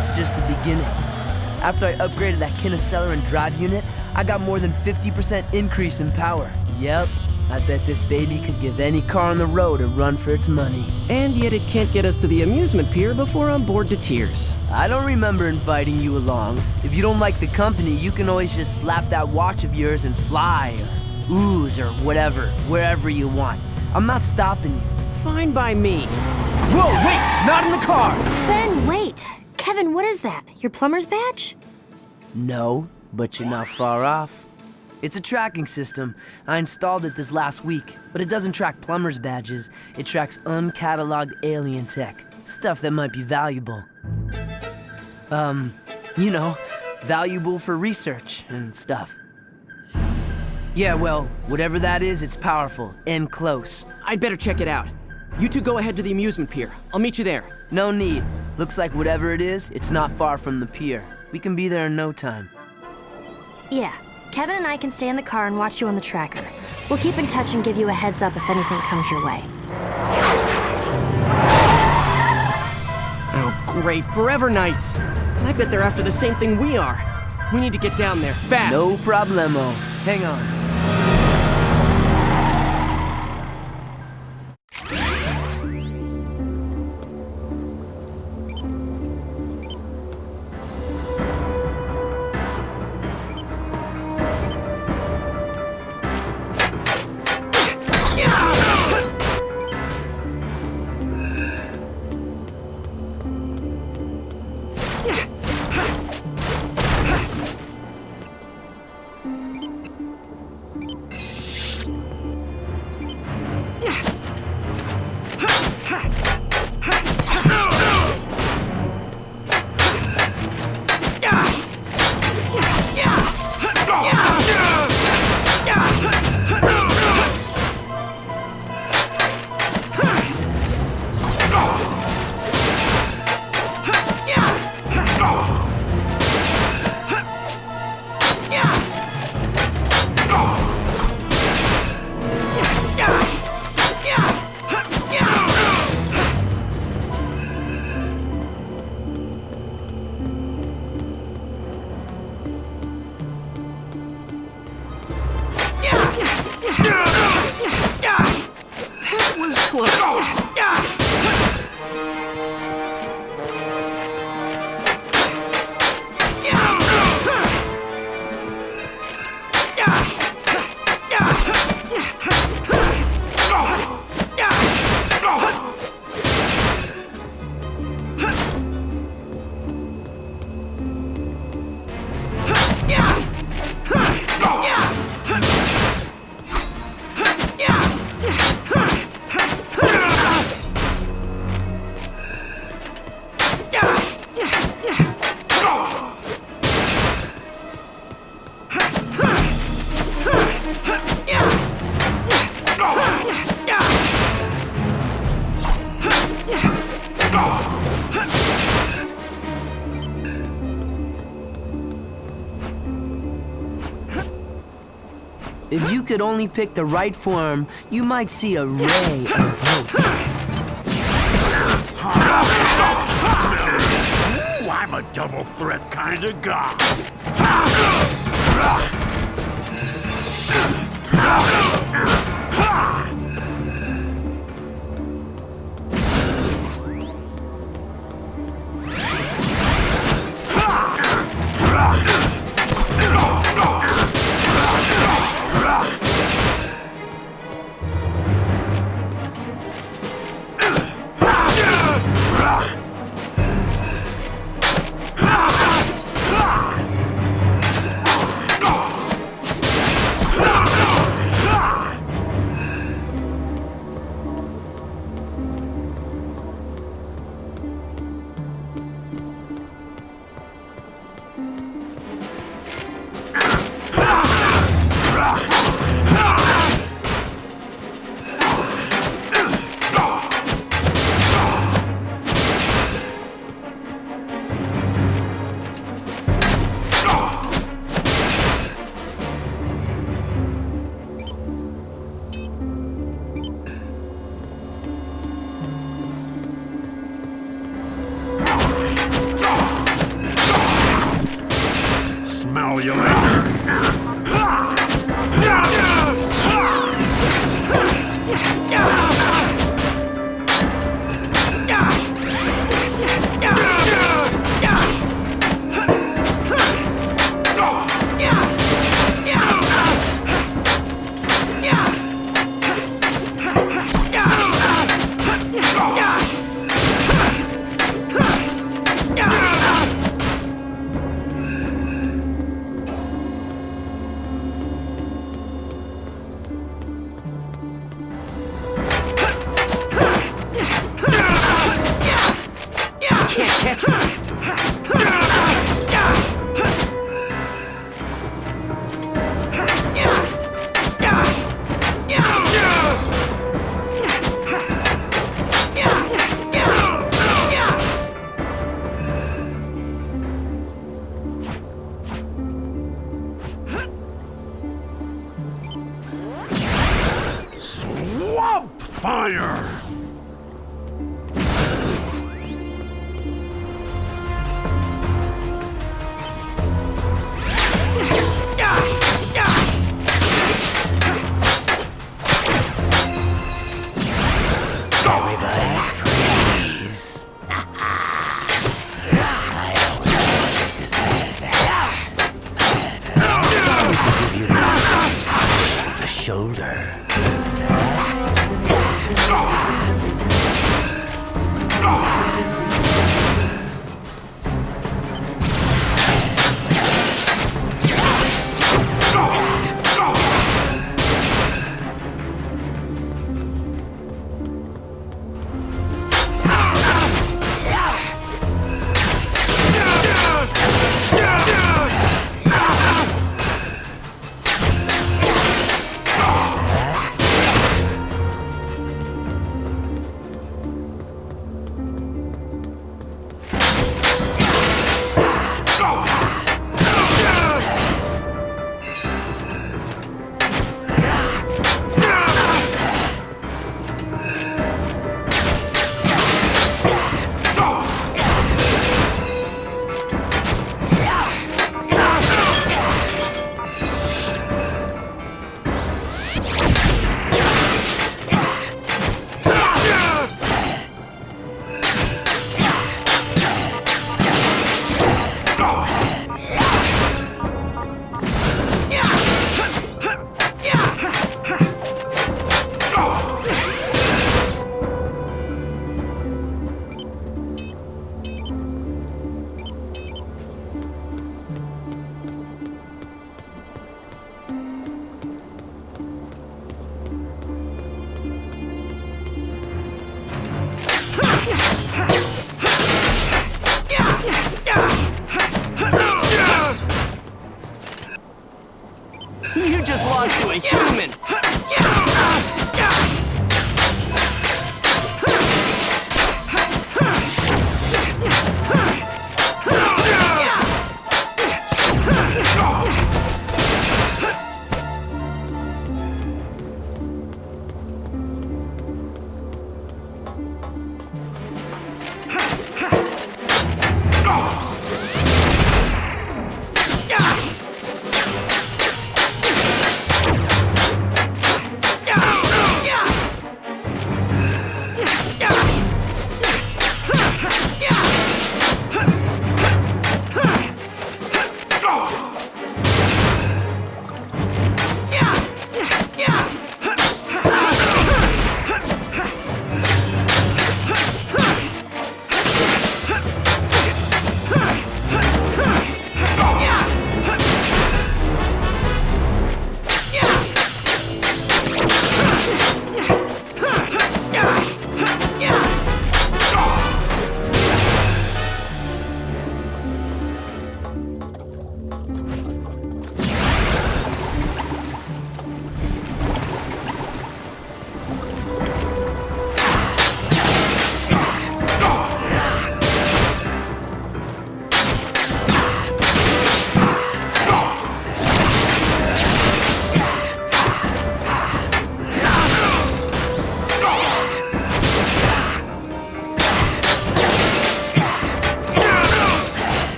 that's just the beginning. After I upgraded that Kinesteller and drive unit, I got more than 50% increase in power. Yep, I bet this baby could give any car on the road a run for its money. And yet it can't get us to the amusement pier before I'm bored to tears. I don't remember inviting you along. If you don't like the company, you can always just slap that watch of yours and fly, or ooze, or whatever, wherever you want. I'm not stopping you. Fine by me. Whoa, wait, not in the car! Ben, wait. Kevin, what is that? Your plumber's badge? No, but you're not far off. It's a tracking system. I installed it this last week, but it doesn't track plumber's badges. It tracks uncatalogued alien tech, stuff that might be valuable. You know, valuable for research and stuff. Yeah, well, whatever that is, it's powerful and close. I'd better check it out. You two go ahead to the amusement pier. I'll meet you there. No need. Looks like whatever it is, it's not far from the pier. We can be there in no time. Yeah. Kevin and I can stay in the car and watch you on the tracker. We'll keep in touch and give you a heads up if anything comes your way. Oh, great. Forever Nights. I bet they're after the same thing we are. We need to get down there, fast. No problemo. Hang on. If you could only pick the right form, you might see a ray of hope. Ooh, I'm a double threat kind of guy. fire! Everybody freeze. I always wanted to say that. Sorry to give you that on the shoulder. You just lost to a human!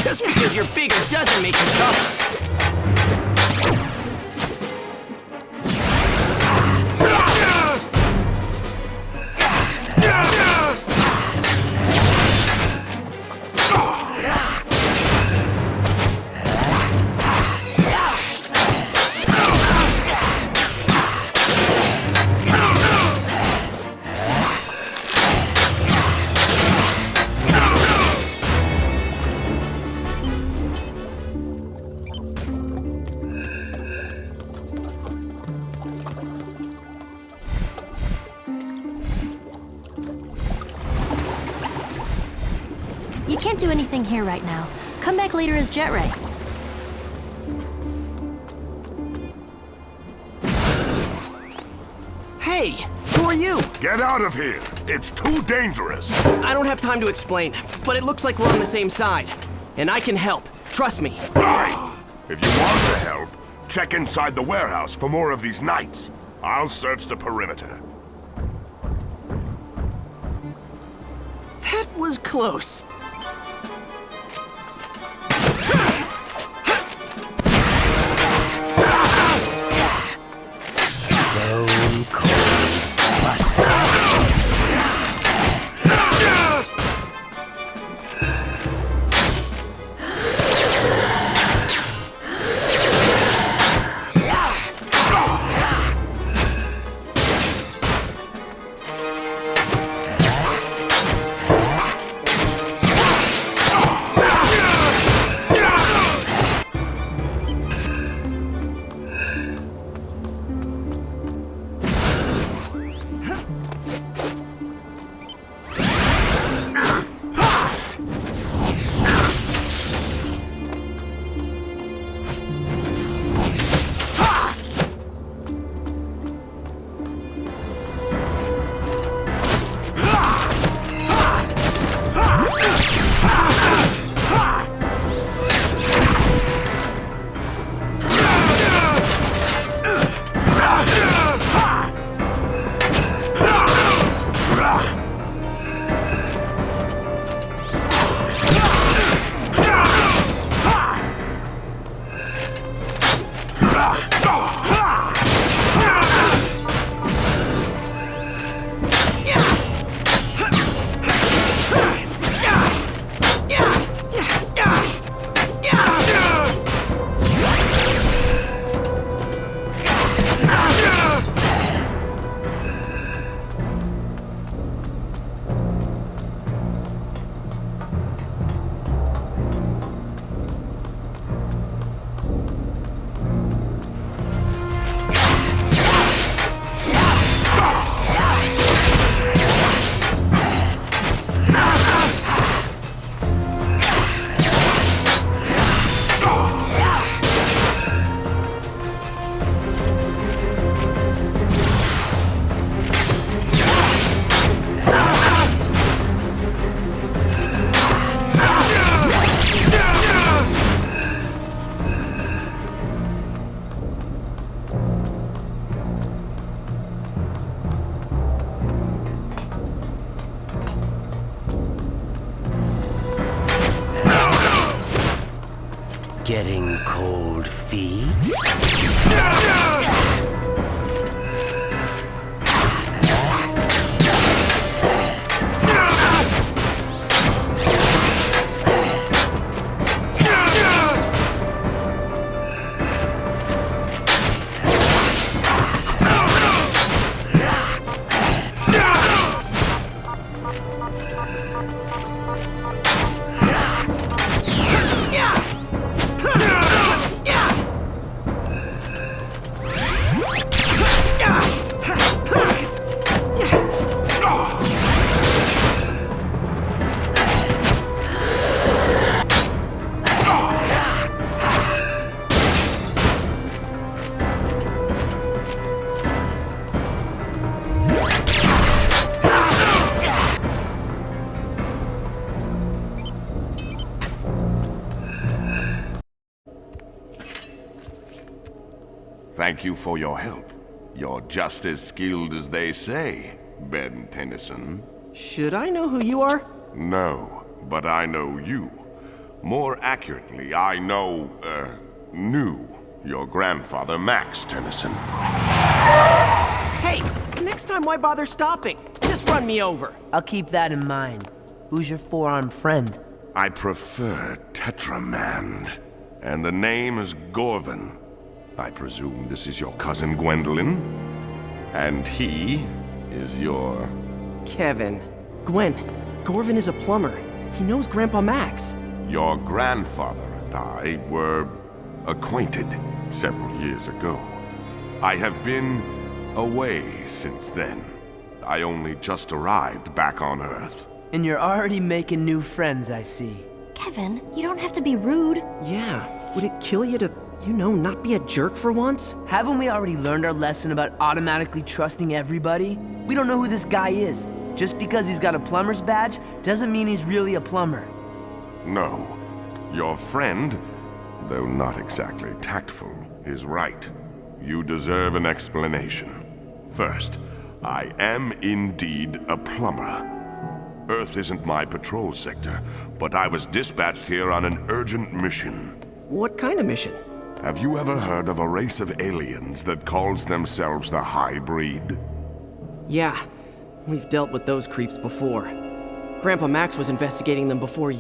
Just because you're bigger doesn't make you tougher. Can't do anything here right now. Come back later as Jet Ray. Hey, who are you? Get out of here! It's too dangerous! I don't have time to explain, but it looks like we're on the same side. And I can help. Trust me. Right! If you want to help, check inside the warehouse for more of these knights. I'll search the perimeter. That was close. Stone Cold Buster. Getting cold feet? Thank you for your help. You're just as skilled as they say, Ben Tennyson. Should I know who you are? No, but I know you. More accurately, I knew your grandfather, Max Tennyson. Hey, next time why bother stopping? Just run me over. I'll keep that in mind. Who's your four-armed friend? I prefer Tetramand, and the name is Gorvin. I presume this is your cousin Gwendolyn? And he is your... Kevin. Gwen. Gorvin is a plumber. He knows Grandpa Max. Your grandfather and I were acquainted several years ago. I have been away since then. I only just arrived back on Earth. And you're already making new friends, I see. Kevin, you don't have to be rude. Yeah, would it kill you to, not be a jerk for once? Haven't we already learned our lesson about automatically trusting everybody? We don't know who this guy is. Just because he's got a plumber's badge doesn't mean he's really a plumber. No. Your friend, though not exactly tactful, is right. You deserve an explanation. First, I am indeed a plumber. Earth isn't my patrol sector, but I was dispatched here on an urgent mission. What kind of mission? Have you ever heard of a race of aliens that calls themselves the High Breed? Yeah, we've dealt with those creeps before. Grandpa Max was investigating them before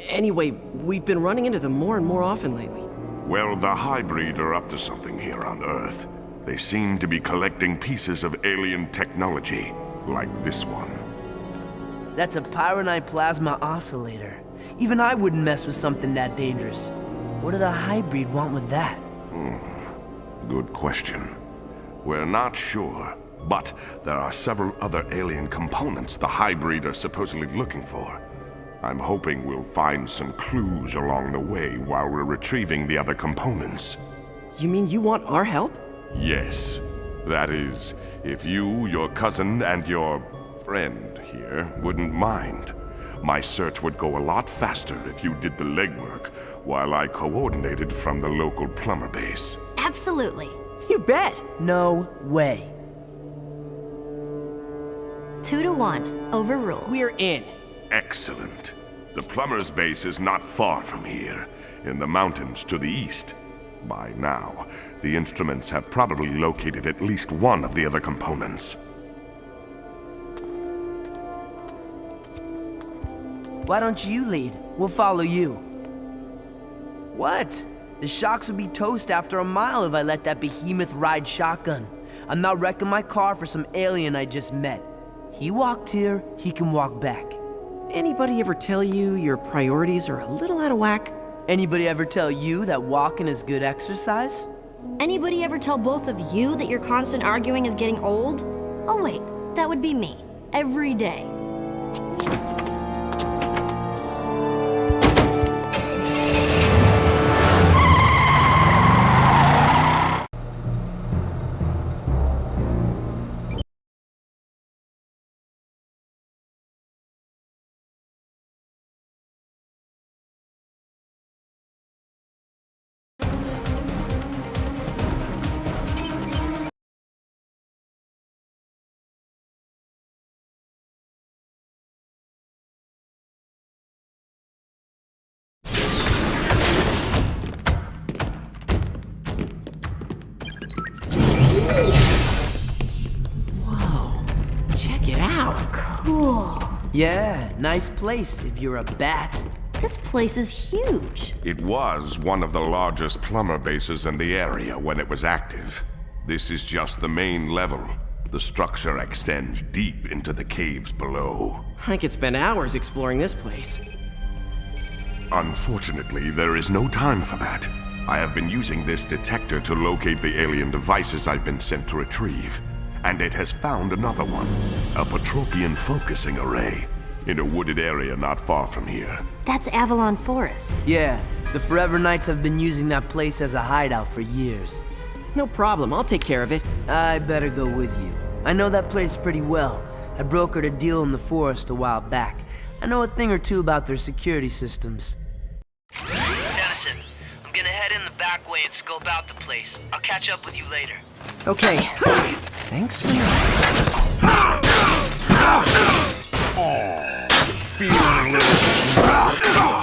Anyway, we've been running into them more and more often lately. Well, the High Breed are up to something here on Earth. They seem to be collecting pieces of alien technology, like this one. That's a pyronite plasma oscillator. Even I wouldn't mess with something that dangerous. What do the hybrid want with that? Good question. We're not sure, but there are several other alien components the hybrid are supposedly looking for. I'm hoping we'll find some clues along the way while we're retrieving the other components. You mean you want our help? Yes. That is, if you, your cousin, and your friend here wouldn't mind. My search would go a lot faster if you did the legwork while I coordinated from the local plumber base. Absolutely. You bet! No way. 2-1, overruled. We're in. Excellent. The plumber's base is not far from here, in the mountains to the east. By now, the instruments have probably located at least one of the other components. Why don't you lead? We'll follow you. What? The shocks would be toast after a mile if I let that behemoth ride shotgun. I'm not wrecking my car for some alien I just met. He walked here, he can walk back. Anybody ever tell you your priorities are a little out of whack? Anybody ever tell you that walking is good exercise? Anybody ever tell both of you that your constant arguing is getting old? Oh wait, that would be me. Every day. Check it out. Cool. Yeah, nice place if you're a bat. This place is huge. It was one of the largest plumber bases in the area when it was active. This is just the main level. The structure extends deep into the caves below. I could spend hours exploring this place. Unfortunately, there is no time for that. I have been using this detector to locate the alien devices I've been sent to retrieve. And it has found another one, a Patropian focusing array, in a wooded area not far from here. That's Avalon Forest. Yeah, the Forever Knights have been using that place as a hideout for years. No problem, I'll take care of it. I better go with you. I know that place pretty well. I brokered a deal in the forest a while back. I know a thing or two about their security systems. Tennyson, I'm gonna head in the back way and scope out the place. I'll catch up with you later. Okay. Thanks for Feeling a little...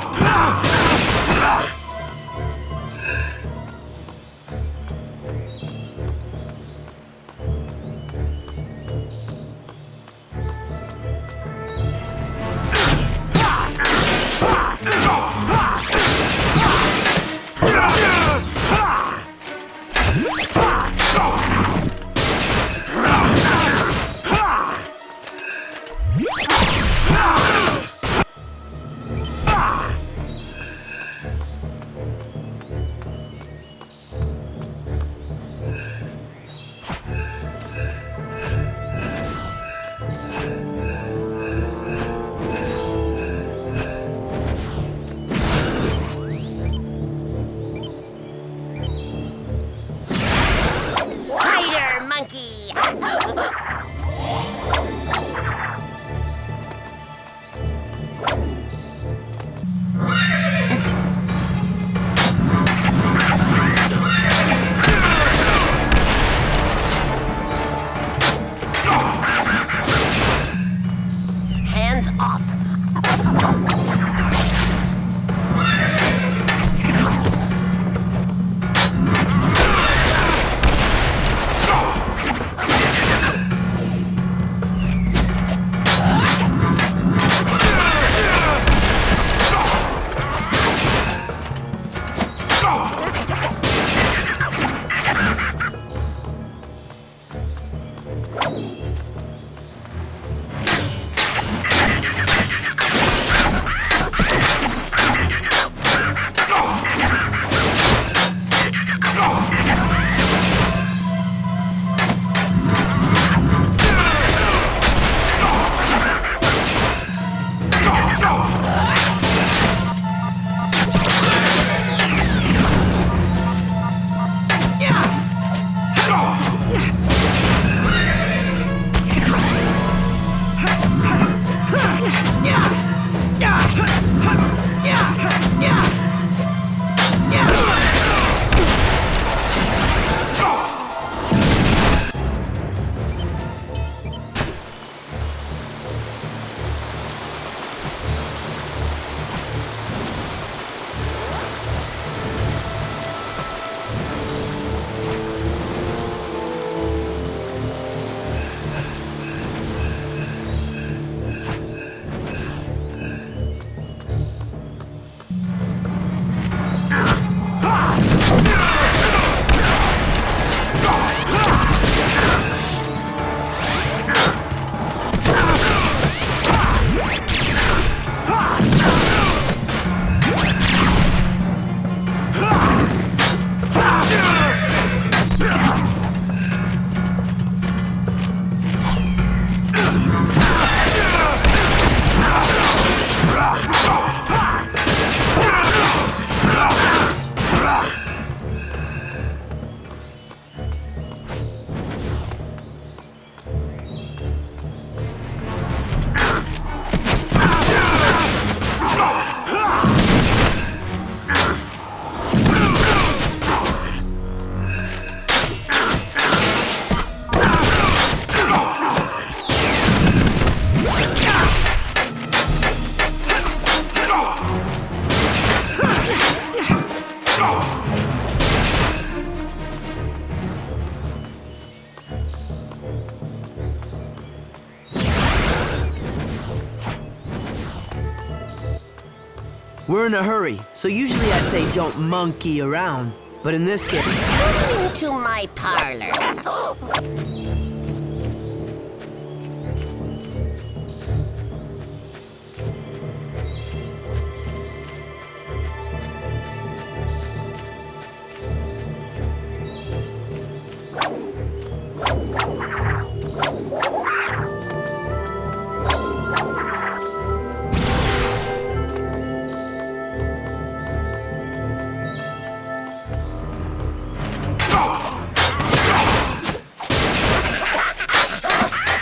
We're in a hurry, so usually I'd say don't monkey around. But in this case... Come into my parlor.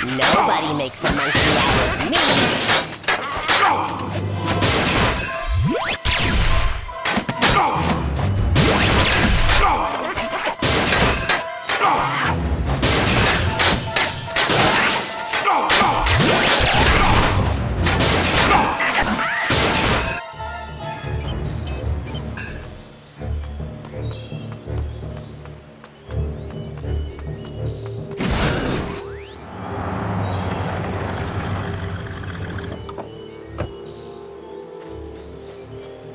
Nobody makes a monkey out of me.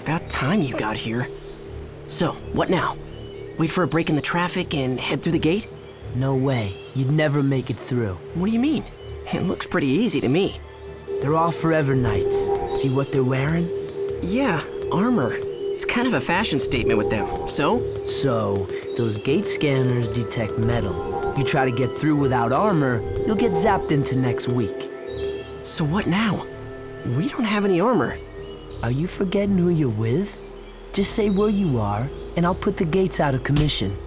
About time you got here. So, what now? Wait for a break in the traffic and head through the gate? No way. You'd never make it through. What do you mean? It looks pretty easy to me. They're all Forever Knights. See what they're wearing? Yeah, armor. It's kind of a fashion statement with them. So? So, those gate scanners detect metal. You try to get through without armor, you'll get zapped into next week. So what now? We don't have any armor. Are you forgetting who you're with? Just say where you are, and I'll put the gates out of commission.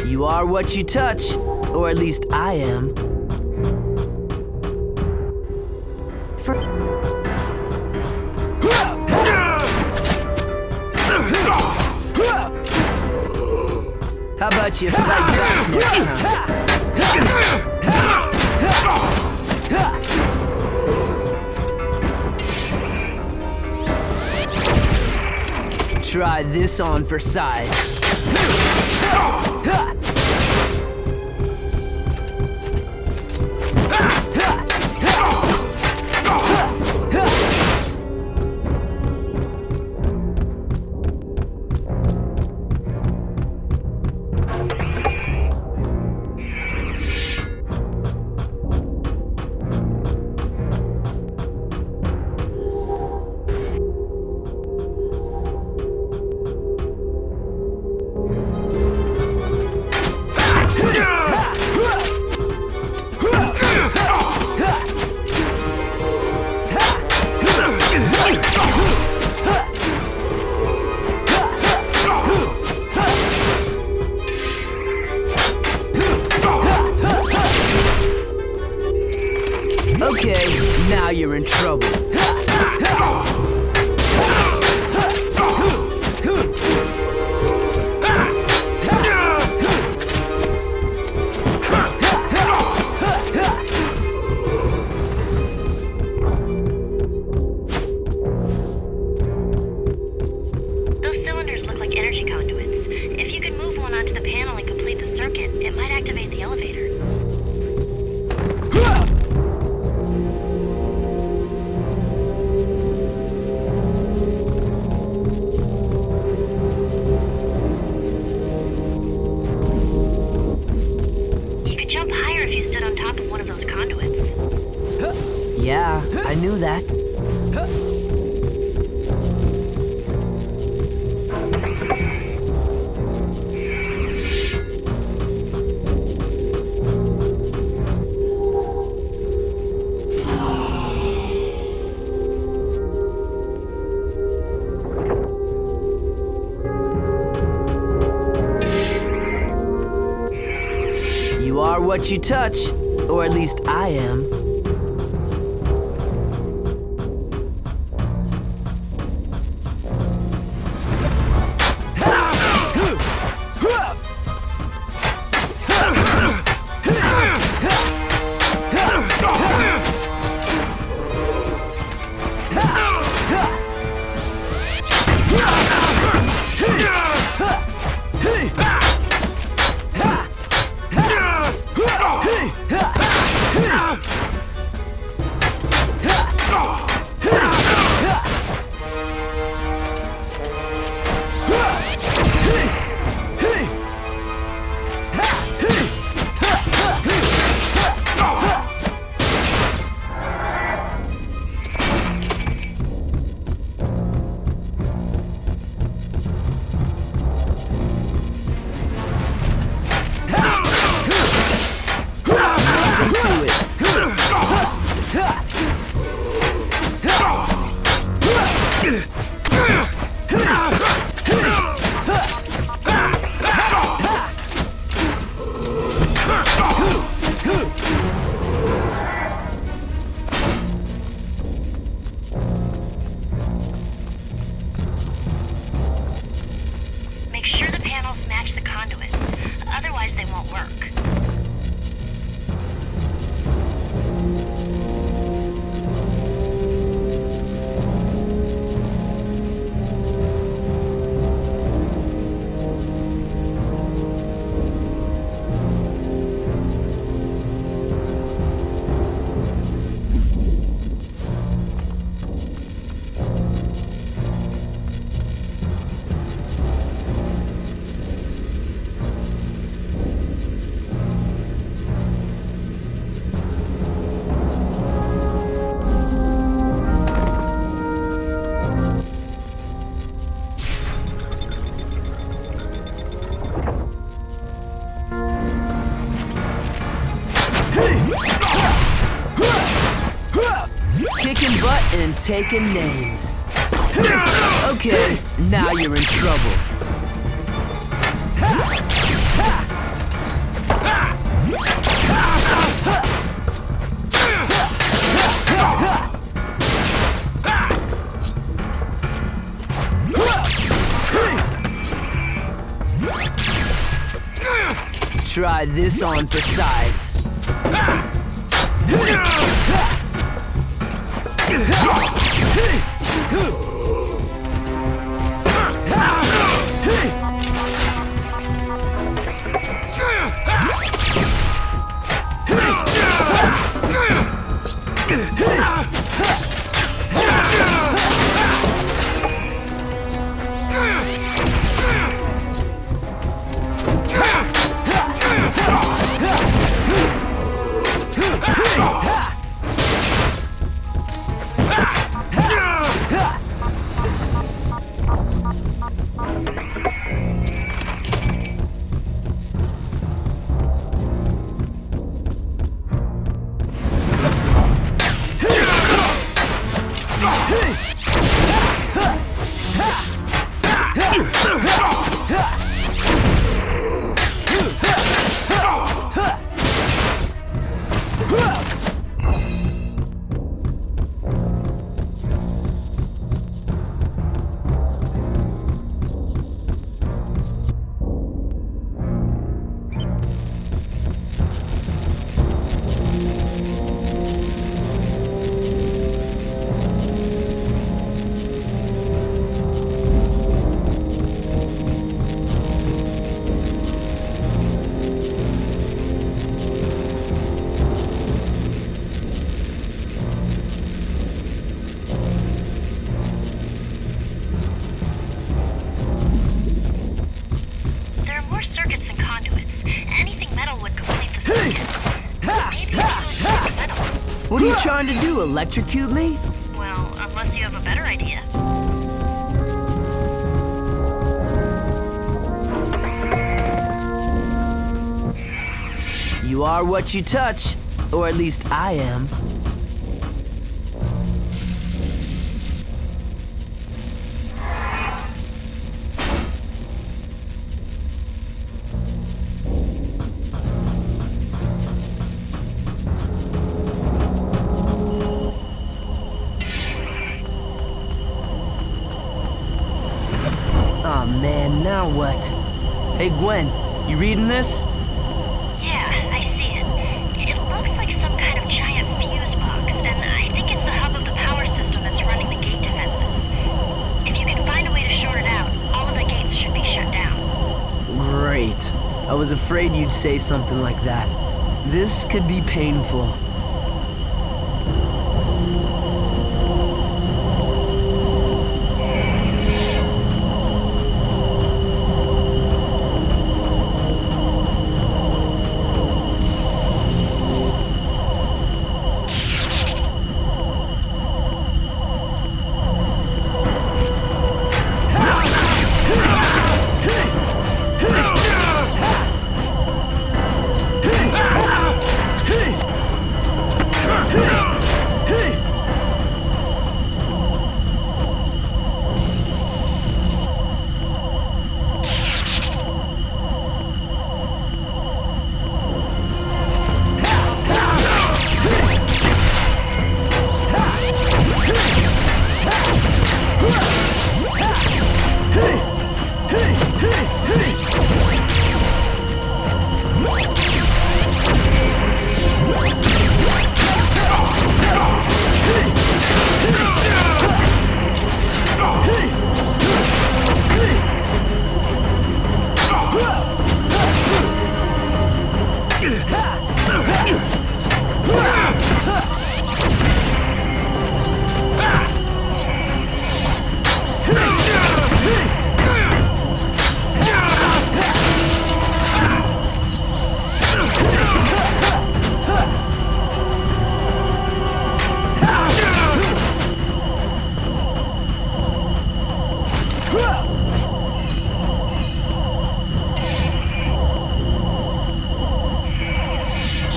You are what you touch, or at least I am. How about you fight back next time? Try this on for size. Okay, now you're in trouble. Those cylinders look like energy conduits. If you could move one onto the panel and complete the circuit, it might activate the elevator. You could jump higher if you stood on top of one of those conduits. Yeah, I knew that. You are what you touch, or at least I am. Make sure the panels match the conduits, otherwise they won't work. Kicking butt and taking names. Okay, now you're in trouble. Try this on for size. What are you trying to do, electrocute me? Well, unless you have a better idea. You are what you touch, or at least I am. Aw, man, now what? Hey, Gwen, you reading this? Yeah, I see it. It looks like some kind of giant fuse box, and I think it's the hub of the power system that's running the gate defenses. If you can find a way to short it out, all of the gates should be shut down. Great. I was afraid you'd say something like that. This could be painful.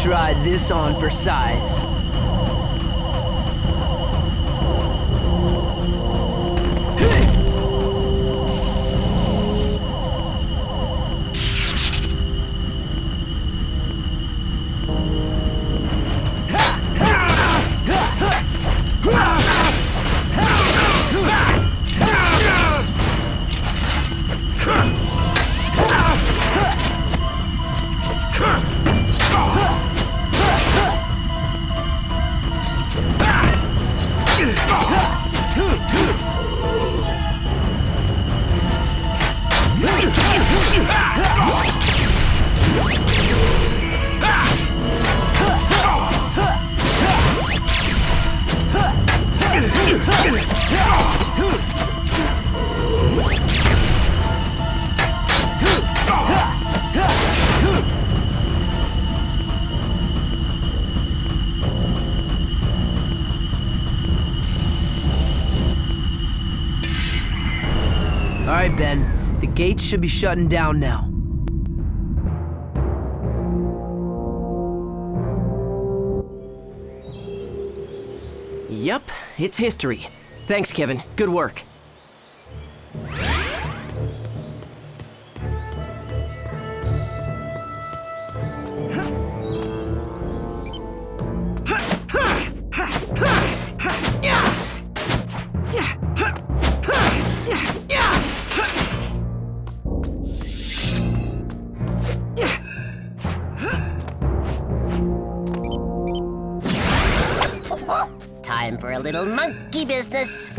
Try this on for size. All right, Ben. The gates should be shutting down now. Yup, it's history. Thanks, Kevin. Good work. Time for a little monkey business.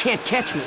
Can't catch me.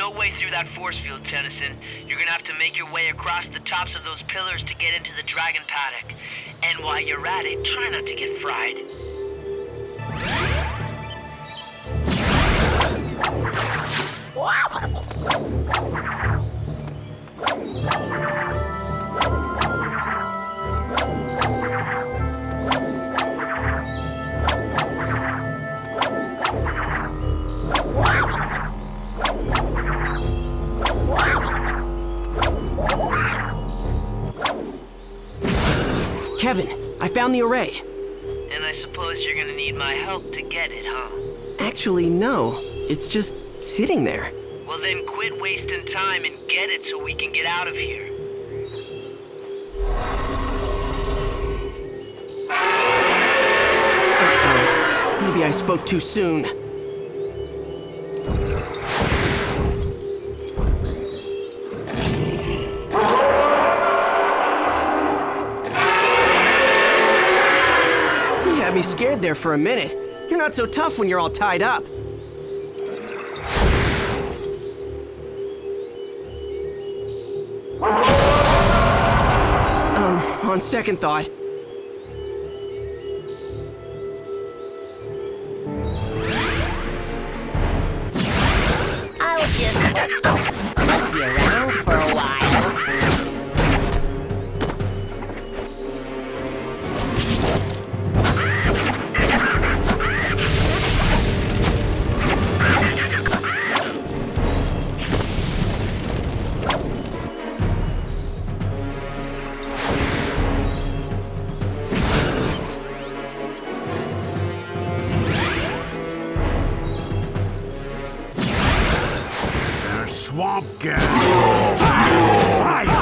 no way through that force field, Tennyson. You're gonna have to make your way across the tops of those pillars to get into the dragon paddock. And while you're at it, try not to get fried. Kevin, I found the array. And I suppose you're gonna need my help to get it, huh? Actually, no. It's just sitting there. Well then quit wasting time and get it so we can get out of here. Uh-oh. Maybe I spoke too soon. You had me scared there for a minute. You're not so tough when you're all tied up. On second thought, I'll just poke you around for a while. Swamp gas! Fire!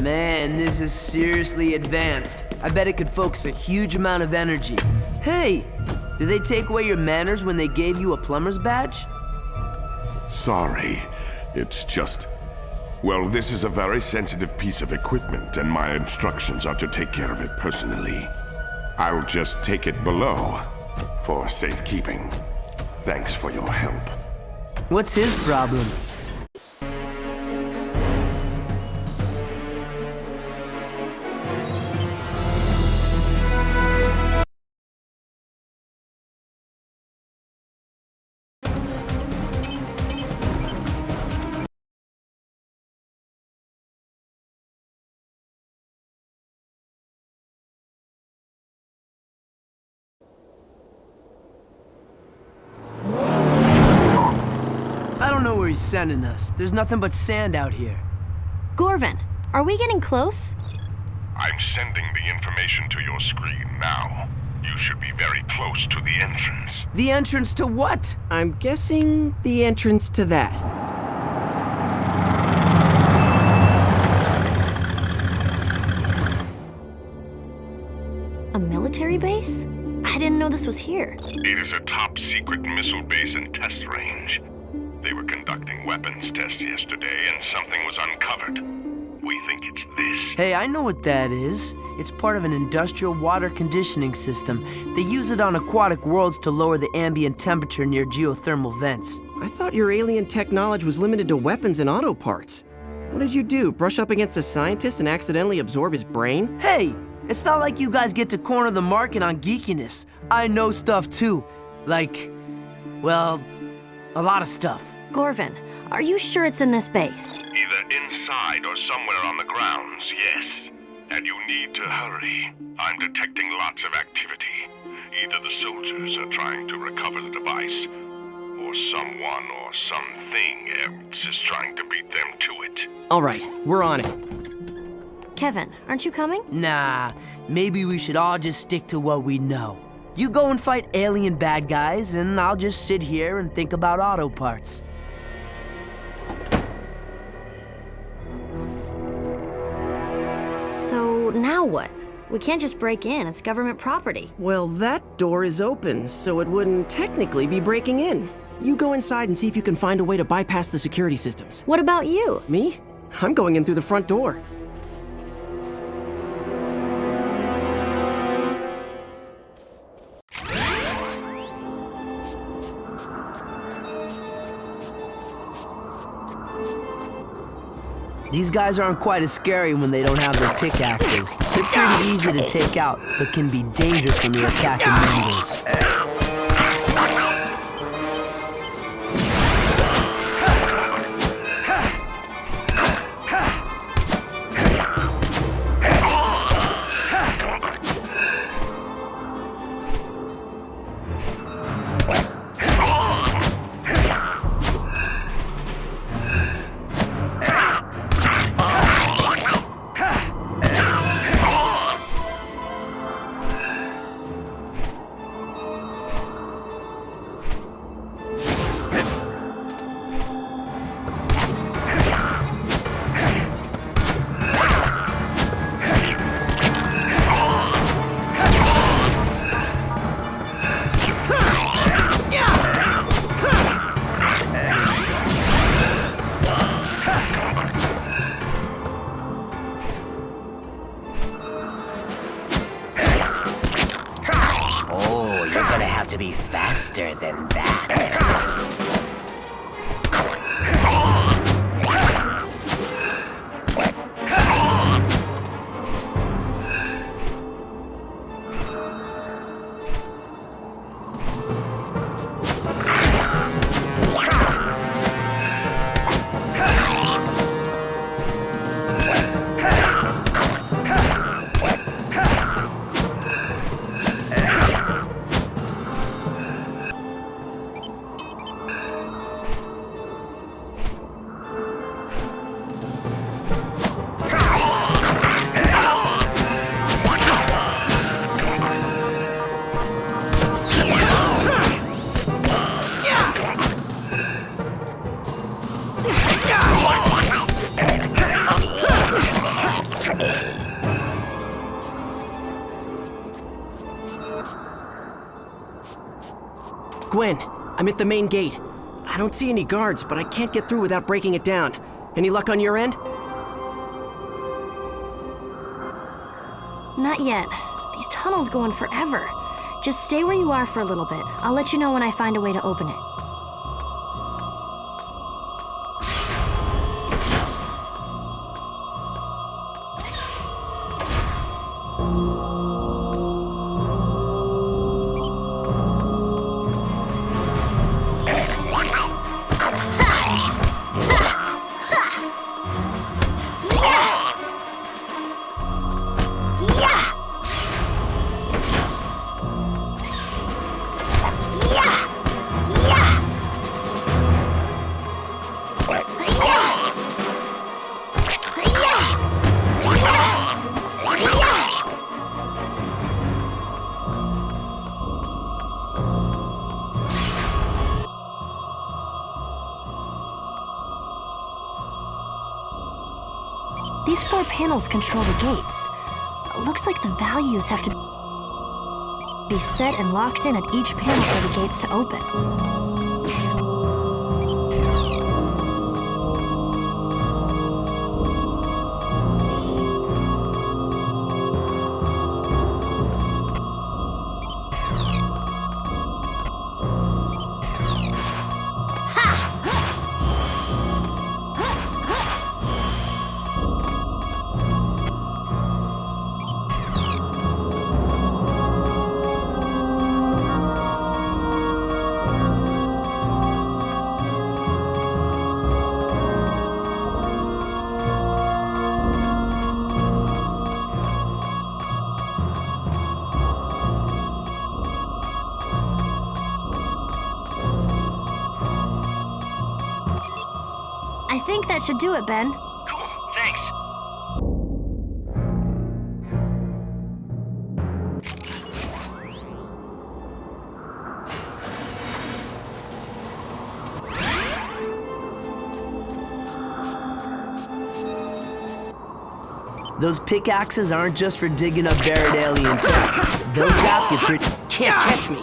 Man, this is seriously advanced. I bet it could focus a huge amount of energy. Hey, did they take away your manners when they gave you a plumber's badge? Sorry. It's just... Well, this is a very sensitive piece of equipment, and my instructions are to take care of it personally. I'll just take it below for safekeeping. Thanks for your help. What's his problem? I don't know where he's sending us. There's nothing but sand out here. Gorvin, are we getting close? I'm sending the information to your screen now. You should be very close to the entrance. The entrance to what? I'm guessing the entrance to that. A military base? I didn't know this was here. It is a top-secret missile base and test range. They were conducting weapons tests yesterday, and something was uncovered. We think it's this. Hey, I know what that is. It's part of an industrial water conditioning system. They use it on aquatic worlds to lower the ambient temperature near geothermal vents. I thought your alien tech knowledge was limited to weapons and auto parts. What did you do, brush up against a scientist and accidentally absorb his brain? Hey, it's not like you guys get to corner the market on geekiness. I know stuff too. Like, well, a lot of stuff. Gorvin, are you sure it's in this base? Either inside or somewhere on the grounds, yes. And you need to hurry. I'm detecting lots of activity. Either the soldiers are trying to recover the device, or someone or something else is trying to beat them to it. All right, we're on it. Kevin, aren't you coming? Nah, maybe we should all just stick to what we know. You go and fight alien bad guys, and I'll just sit here and think about auto parts. So now what? We can't just break in, it's government property. Well, that door is open, so it wouldn't technically be breaking in. You go inside and see if you can find a way to bypass the security systems. What about you? Me? I'm going in through the front door. These guys aren't quite as scary when they don't have their pickaxes. They're pretty easy to take out, but can be dangerous when you're attacking members. To be faster than that. Gwen, I'm at the main gate. I don't see any guards, but I can't get through without breaking it down. Any luck on your end? Not yet. These tunnels go on forever. Just stay where you are for a little bit. I'll let you know when I find a way to open it. These 4 panels control the gates. Looks like the values have to be set and locked in at each panel for the gates to open. Ha! think that should do it, Ben. Cool, thanks. Those pickaxes aren't just for digging up buried alien tech. They'll zap you pretty... Can't catch me.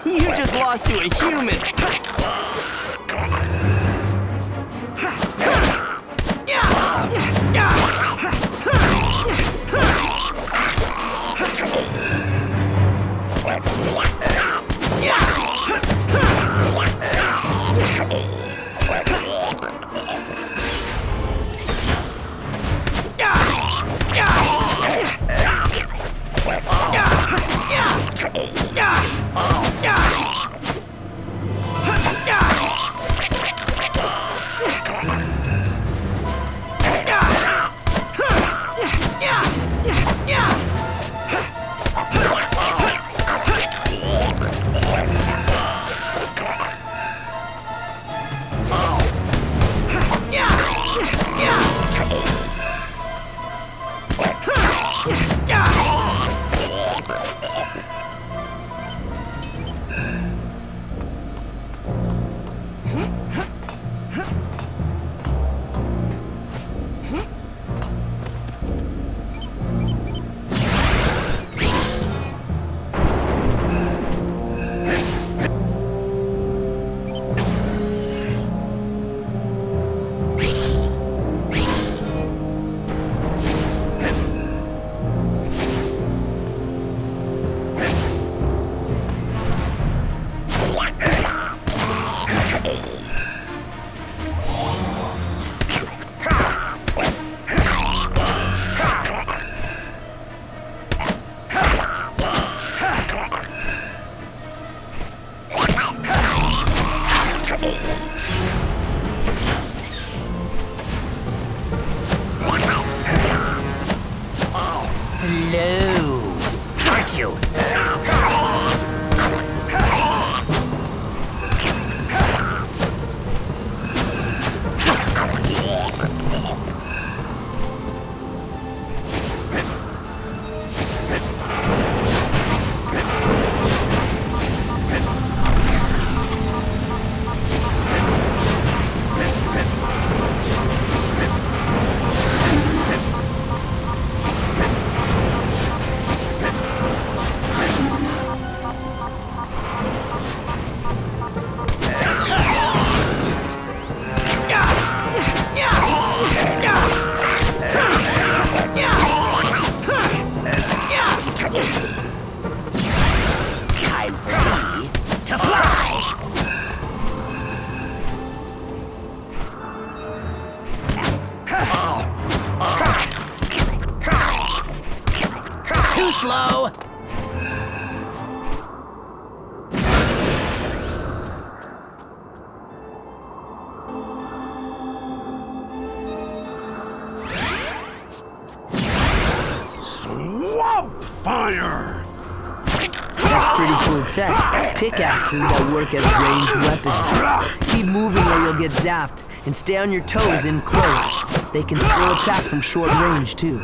You just lost to a human. Slow, aren't you? Time for me to fly! Too slow! Swamp fire! That's pretty cool tech. Pickaxes that work as ranged weapons. Keep moving or you'll get zapped, and stay on your toes in close. They can still attack from short range, too.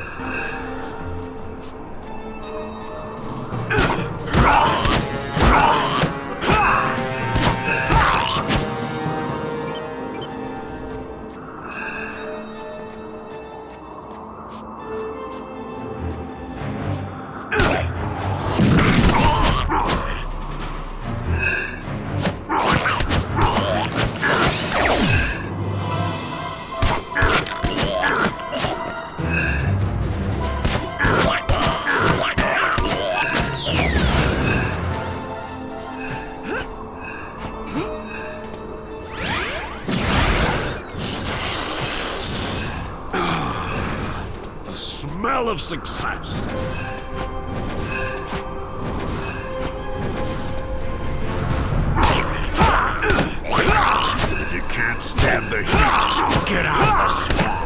smell of success. If you can't stand the heat, get out of the swamp.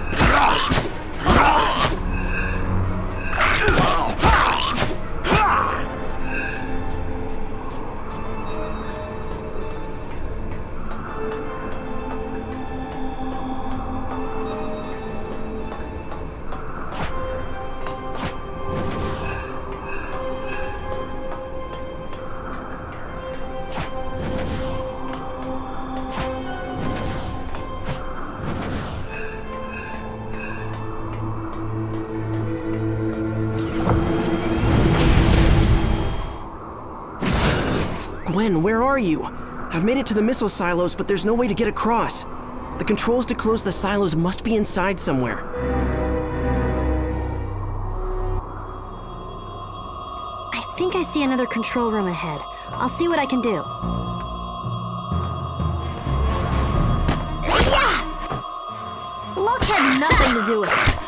Gwen, where are you? I've made it to the missile silos, but there's no way to get across. The controls to close the silos must be inside somewhere. I think I see another control room ahead. I'll see what I can do. Yeah! Luck had nothing to do with it.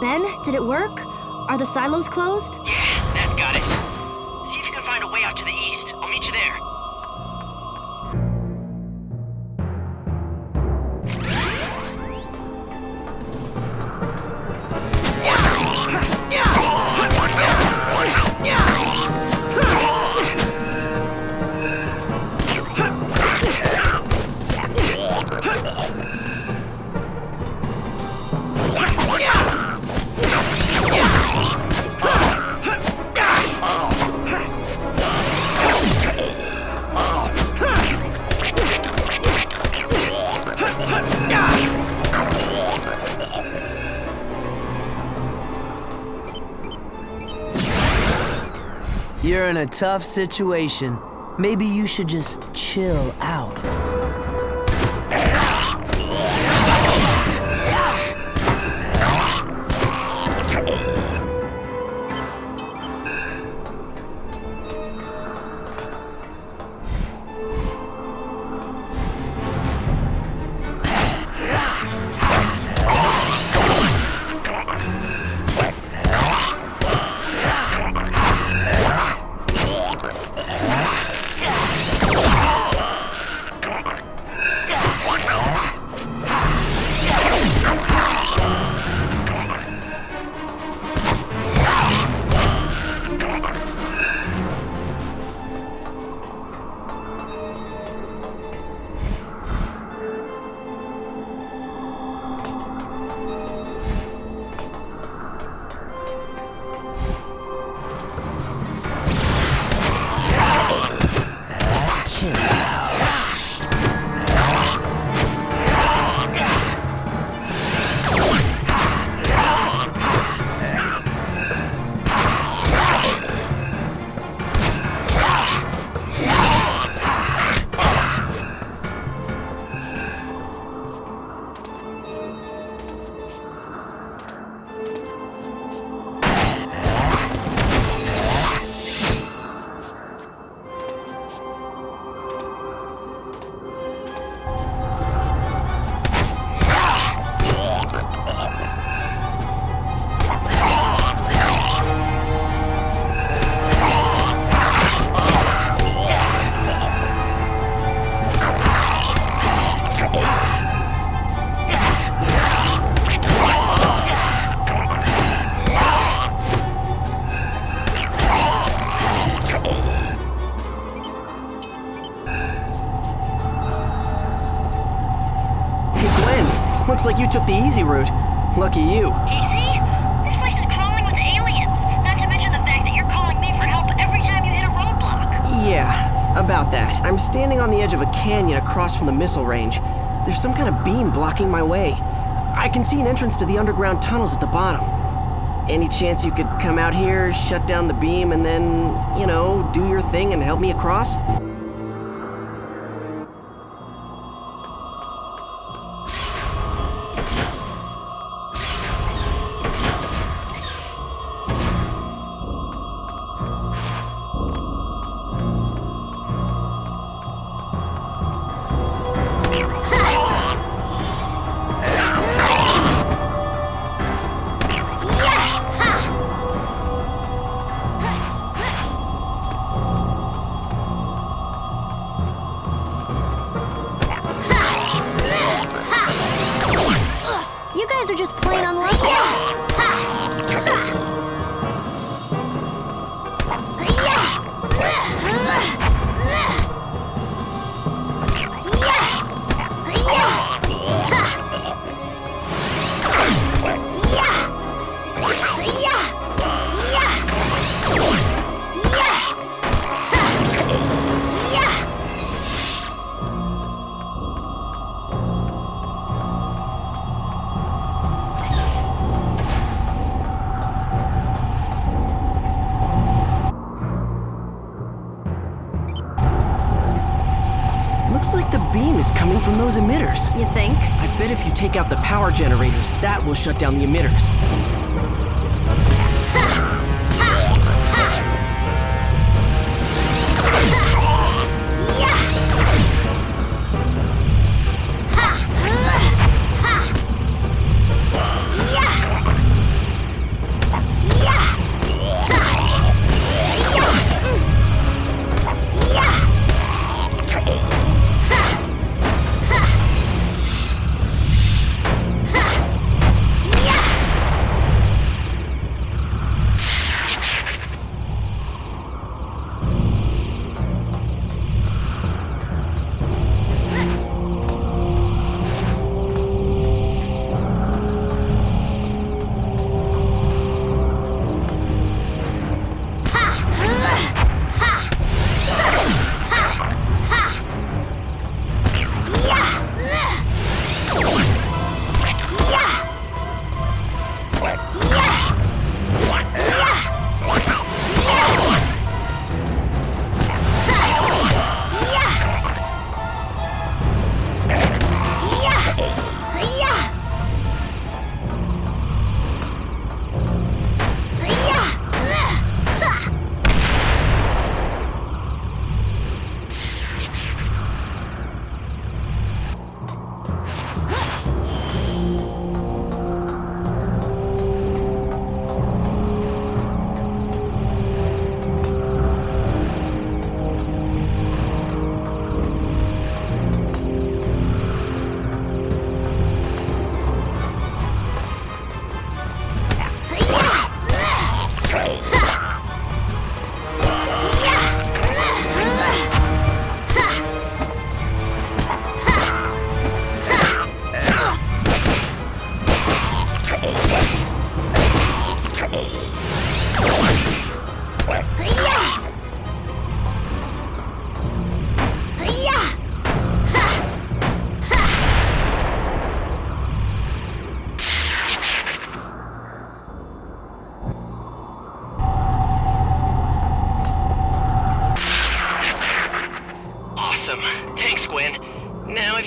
Ben, did it work? Are the silos closed? Yeah, that's got it. See if you can find a way out to the east. I'll meet you there. You're in a tough situation. Maybe you should just chill out. Looks like you took the easy route. Lucky you. Easy? This place is crawling with aliens. Not to mention the fact that you're calling me for help every time you hit a roadblock. Yeah, about that. I'm standing on the edge of a canyon across from the missile range. There's some kind of beam blocking my way. I can see an entrance to the underground tunnels at the bottom. Any chance you could come out here, shut down the beam, and then, do your thing and help me across? You guys are just plain unlucky. Looks like the beam is coming from those emitters. You think? I bet if you take out the power generators, that will shut down the emitters.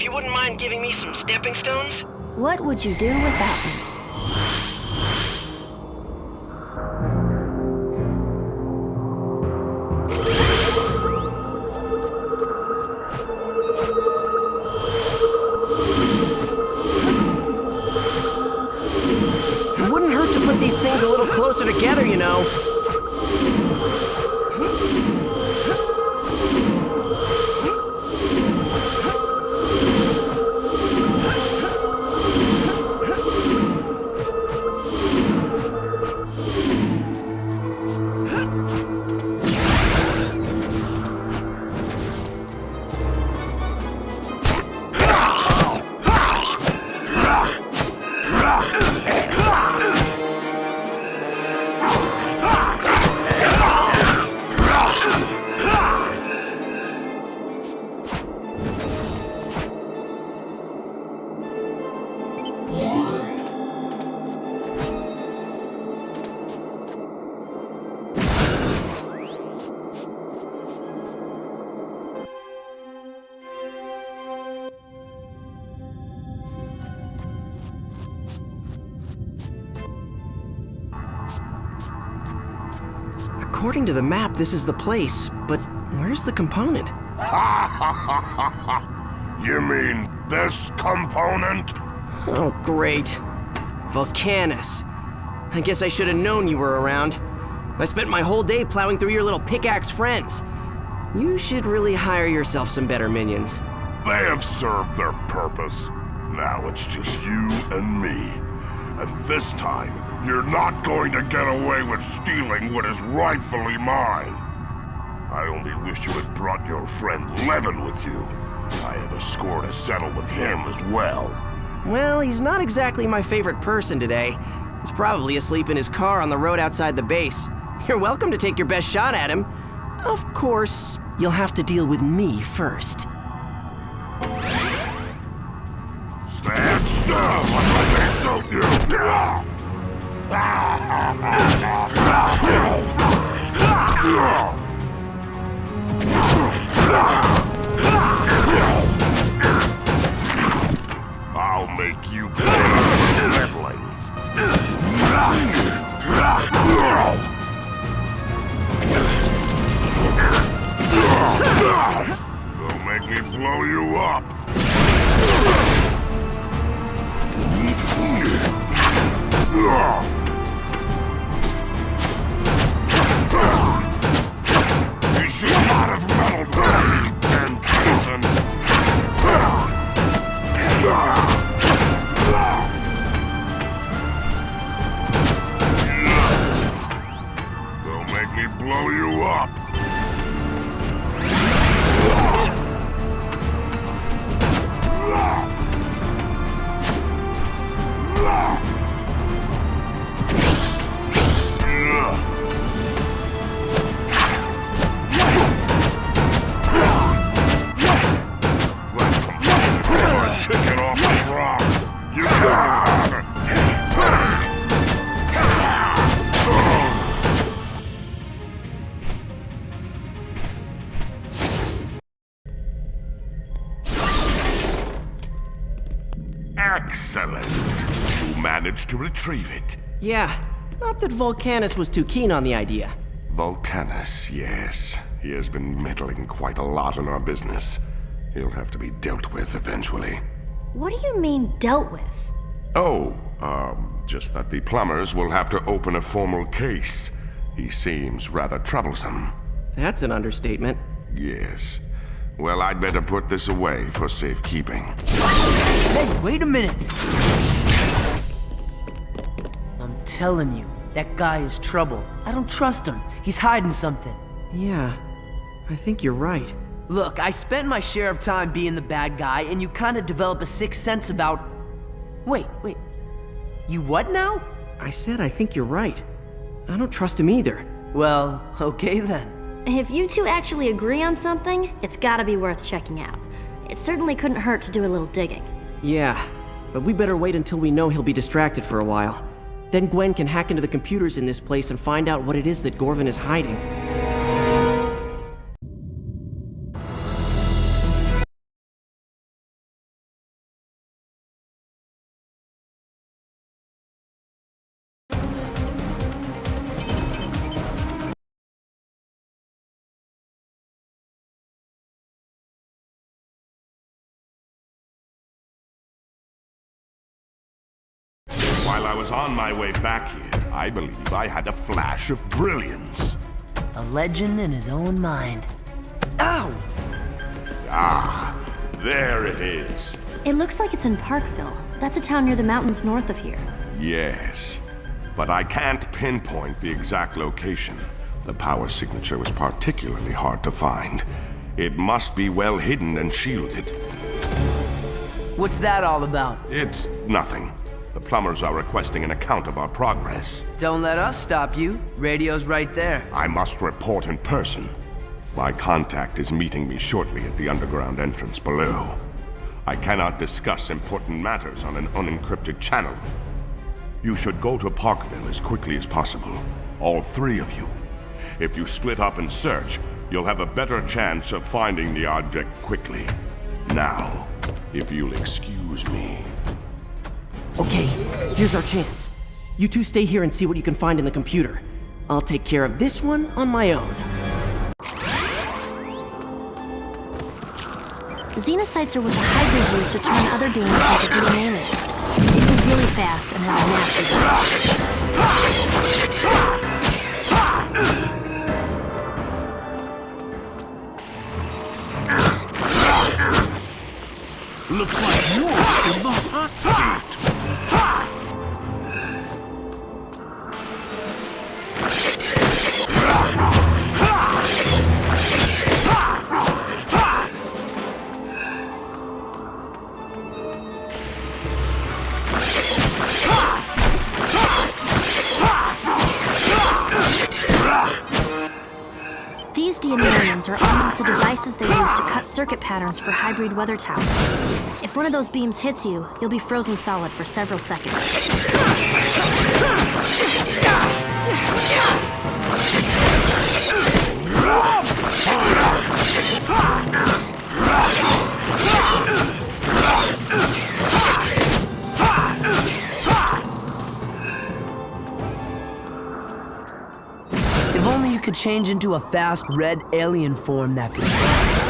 If you wouldn't mind giving me some stepping stones? What would you do without me? It wouldn't hurt to put these things a little closer together, you know. According to the map, this is the place, but where's the component? You mean this component? Oh, great. Volcanus. I guess I should have known you were around. I spent my whole day plowing through your little pickaxe friends. You should really hire yourself some better minions. They have served their purpose. Now it's just you and me. And this time, you're not going to get away with stealing what is rightfully mine. I only wish you had brought your friend Levin with you. I have a score to settle with him as well. Well, he's not exactly my favorite person today. He's probably asleep in his car on the road outside the base. You're welcome to take your best shot at him. Of course, you'll have to deal with me first. Stand still until they shoot you! I'll make you pay meddling. They'll make me blow you up. You should not have meddled with me, Ben Jason. They'll make me blow you up. Excellent. You managed to retrieve it. Yeah, not that Volcanus was too keen on the idea. Volcanus, yes. He has been meddling quite a lot in our business. He'll have to be dealt with eventually. What do you mean, dealt with? Oh, just that the plumbers will have to open a formal case. He seems rather troublesome. That's an understatement. Yes. Well, I'd better put this away for safekeeping. Hey, wait a minute! I'm telling you, that guy is trouble. I don't trust him. He's hiding something. Yeah, I think you're right. Look, I spent my share of time being the bad guy, and you kind of develop a sixth sense about... Wait. You what now? I said I think you're right. I don't trust him either. Well, okay then. If you two actually agree on something, it's gotta be worth checking out. It certainly couldn't hurt to do a little digging. Yeah, but we better wait until we know he'll be distracted for a while. Then Gwen can hack into the computers in this place and find out what it is that Gorvin is hiding. While I was on my way back here, I believe I had a flash of brilliance. A legend in his own mind. Ow! Ah, there it is. It looks like it's in Parkville. That's a town near the mountains north of here. Yes, but I can't pinpoint the exact location. The power signature was particularly hard to find. It must be well hidden and shielded. What's that all about? It's nothing. The plumbers are requesting an account of our progress. Don't let us stop you. Radio's right there. I must report in person. My contact is meeting me shortly at the underground entrance below. I cannot discuss important matters on an unencrypted channel. You should go to Parkville as quickly as possible. All three of you. If you split up and search, you'll have a better chance of finding the object quickly. Now, if you'll excuse me. Okay, here's our chance. You two stay here and see what you can find in the computer. I'll take care of this one on my own. Xenocytes are what the hybrid use to turn other beings into DNA links. They move really fast and have a nasty Looks like you're in the hot seat. These DNAians are armed with the devices they use to cut circuit patterns for hybrid weather towers. If one of those beams hits you, you'll be frozen solid for several seconds. If only you could change into a fast red alien form that could fly.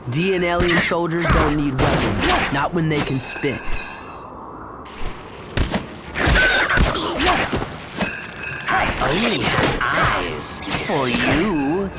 D and alien soldiers don't need weapons, not when they can spit. I only have eyes for you.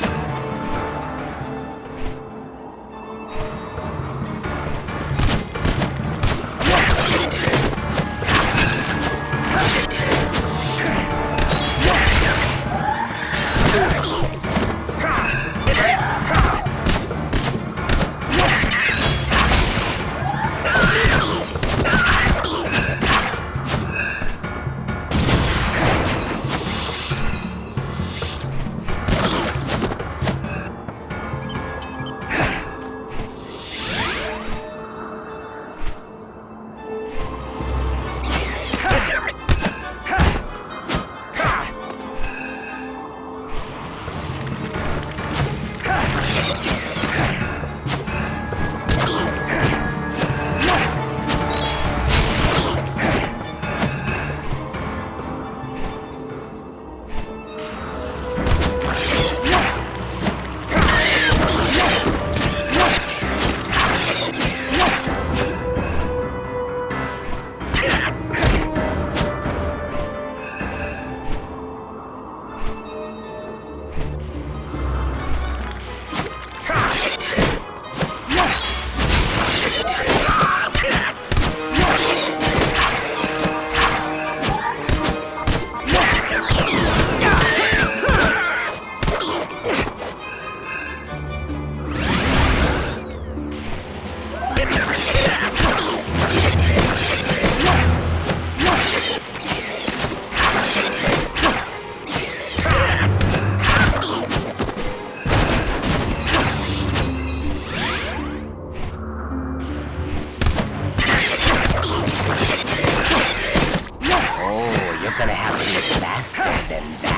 than that.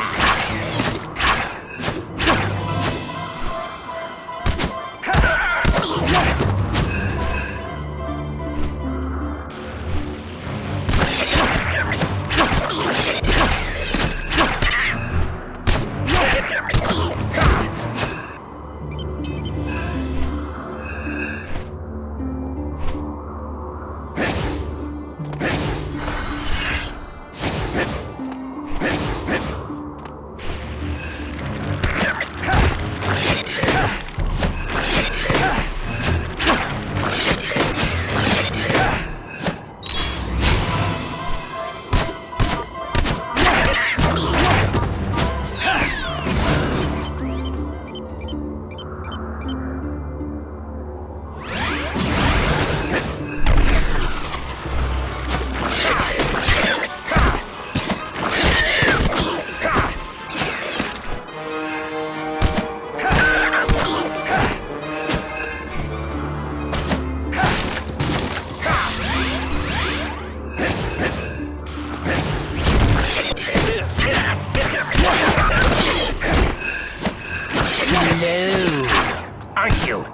Aren't you?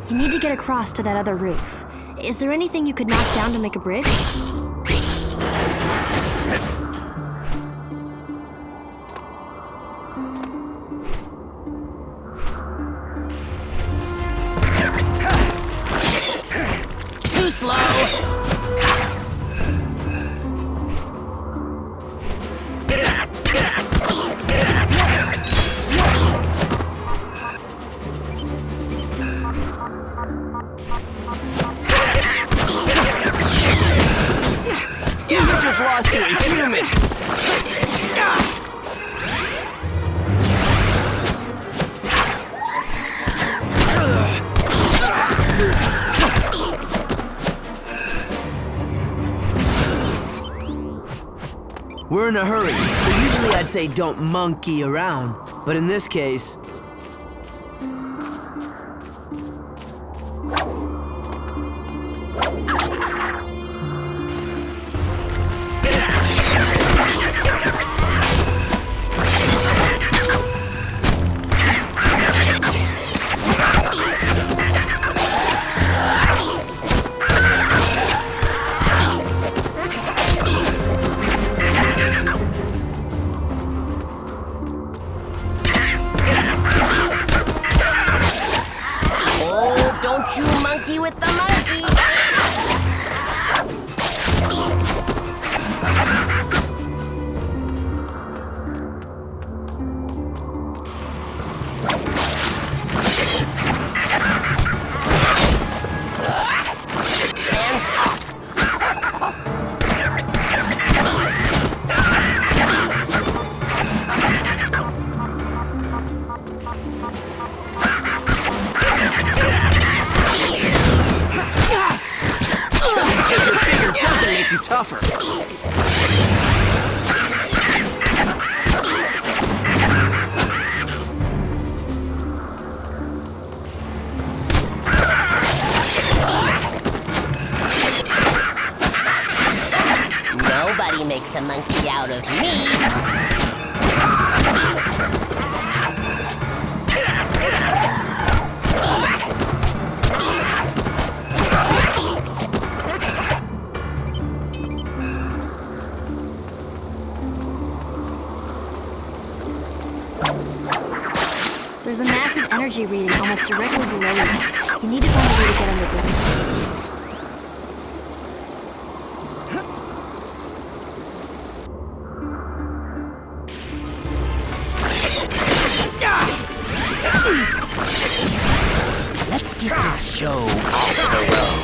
You need to get across to that other roof. Is there anything you could knock down to make a bridge? Too slow! You just lost to a human! We're in a hurry, so usually I'd say don't monkey around. But in this case... You monkey with the monkey! Hands up! Doesn't make you tougher. Nobody makes a monkey out of me! There's a massive energy reading almost directly below you. You need to find a way to get underground. Let's get this show off the road.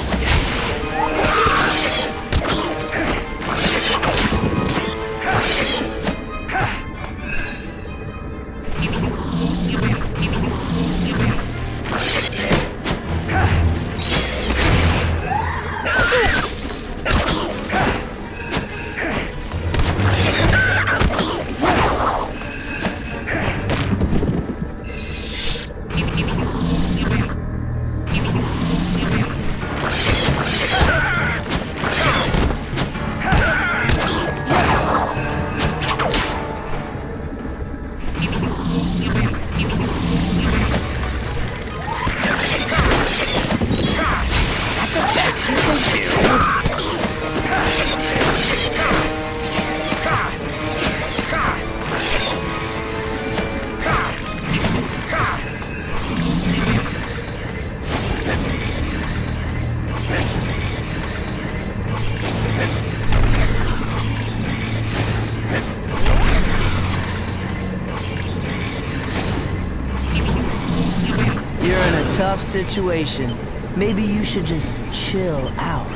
tough situation. Maybe you should just chill out.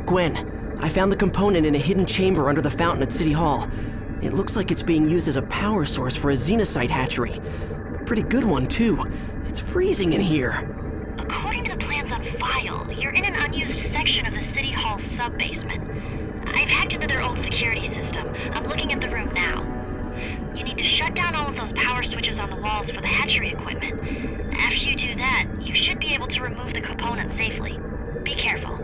Gwen, I found the component in a hidden chamber under the fountain at City Hall. It looks like it's being used as a power source for a xenocyte hatchery. A pretty good one, too. It's freezing in here. According to the plans on file, you're in an unused section of the City Hall sub-basement. I've hacked into their old security system. I'm looking at the room now. You need to shut down all of those power switches on the walls for the hatchery equipment. After you do that, you should be able to remove the component safely. Be careful.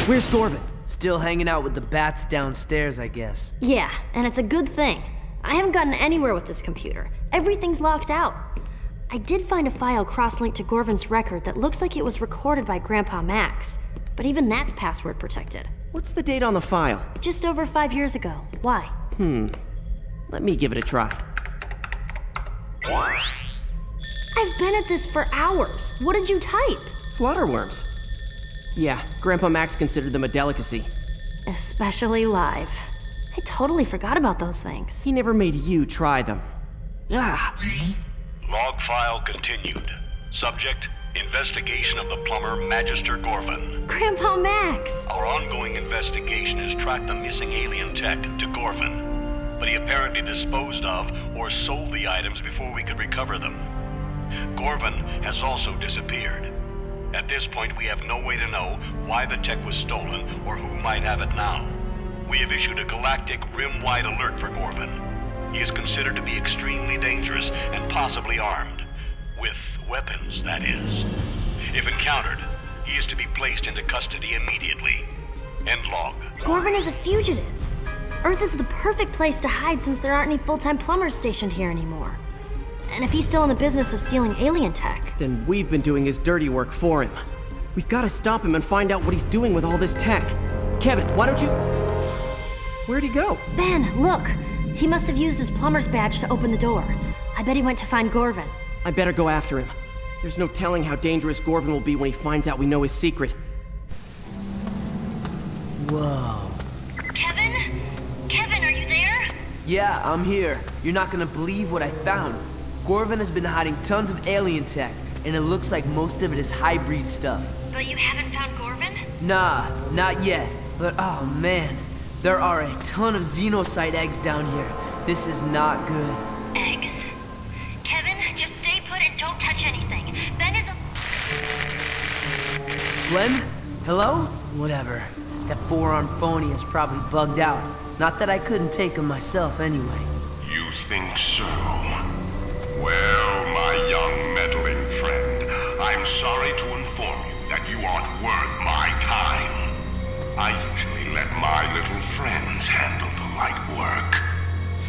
Where's Gorvin? Still hanging out with the bats downstairs, I guess. Yeah, and it's a good thing. I haven't gotten anywhere with this computer. Everything's locked out. I did find a file cross-linked to Gorvin's record that looks like it was recorded by Grandpa Max, but even that's password protected. What's the date on the file? Just over 5 years ago. Why? Let me give it a try. I've been at this for hours. What did you type? Flutterworms. Yeah, Grandpa Max considered them a delicacy. Especially live. I totally forgot about those things. He never made you try them. Ah! Log file continued. Subject, investigation of the plumber Magister Gorvin. Grandpa Max! Our ongoing investigation has tracked the missing alien tech to Gorvin, but he apparently disposed of or sold the items before we could recover them. Gorvin has also disappeared. At this point, we have no way to know why the tech was stolen or who might have it now. We have issued a galactic, rim-wide alert for Gorvin. He is considered to be extremely dangerous and possibly armed. With weapons, that is. If encountered, he is to be placed into custody immediately. End log. Gorvin is a fugitive. Earth is the perfect place to hide since there aren't any full-time plumbers stationed here anymore. And if he's still in the business of stealing alien tech... Then we've been doing his dirty work for him. We've got to stop him and find out what he's doing with all this tech. Kevin, why don't you... Where'd he go? Ben, look! He must have used his plumber's badge to open the door. I bet he went to find Gorvin. I better go after him. There's no telling how dangerous Gorvin will be when he finds out we know his secret. Whoa. Kevin? Kevin, are you there? Yeah, I'm here. You're not gonna believe what I found. Gorvin has been hiding tons of alien tech, and it looks like most of it is hybrid stuff. But you haven't found Gorvin? Nah, not yet. But oh man, there are a ton of xenocyte eggs down here. This is not good. Eggs? Kevin, just stay put and don't touch anything. Ben is a... Glenn? Hello? Whatever. That four-armed phony is probably bugged out. Not that I couldn't take him myself anyway. You think so? Well, my young meddling friend, I'm sorry to inform you that you aren't worth my time. I usually let my little friends handle the light work.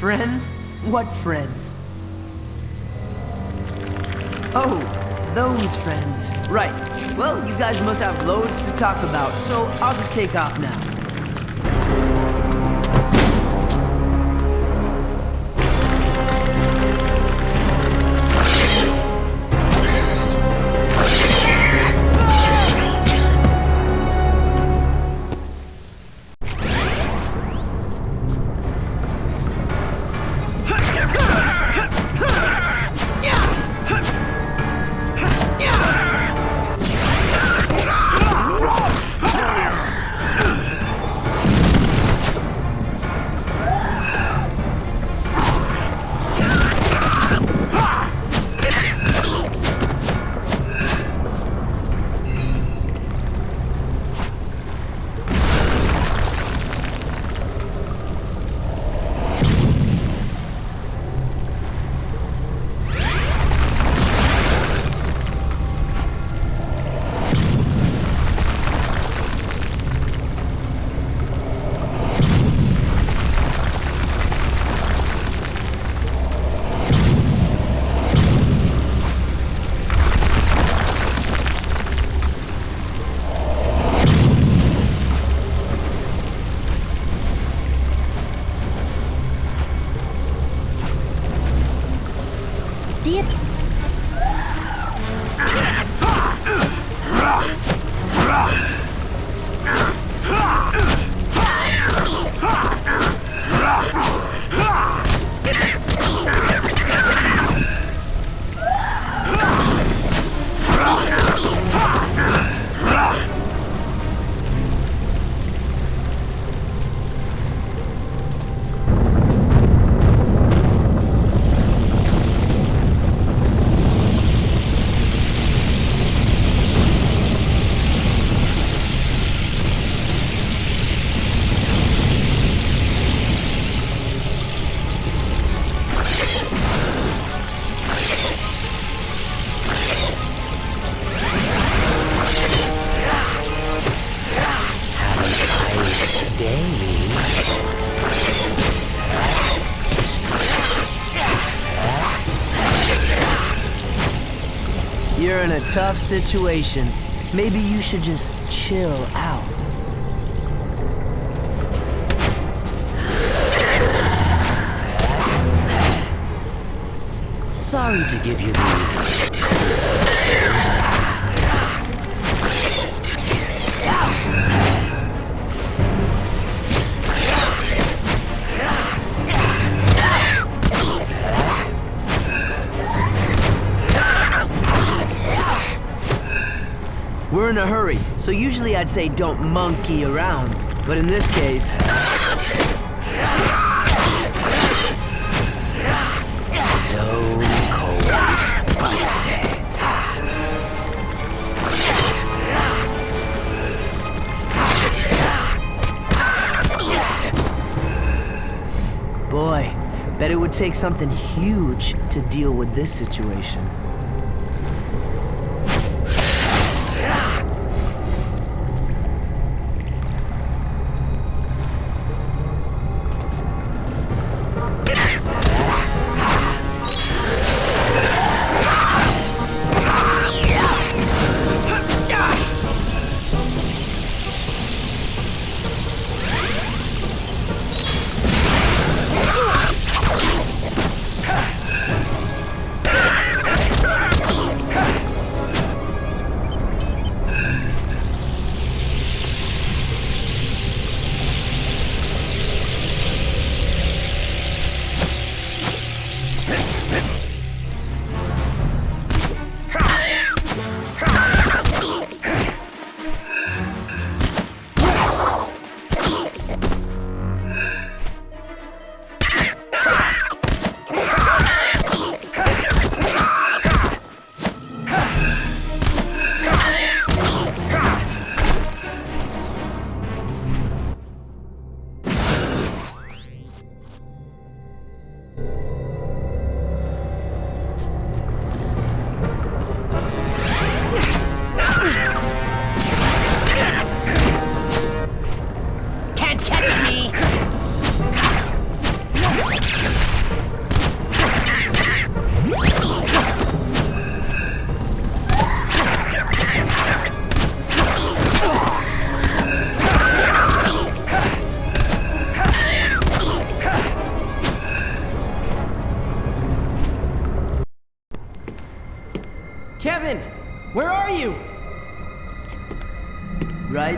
Friends? What friends? Oh, those friends. Right. Well, you guys must have loads to talk about, so I'll just take off now. You're in a tough situation. Maybe you should just chill out. Sorry to give you We're in a hurry, so usually I'd say don't monkey around. But in this case... Stone cold busted. Boy, bet it would take something huge to deal with this situation.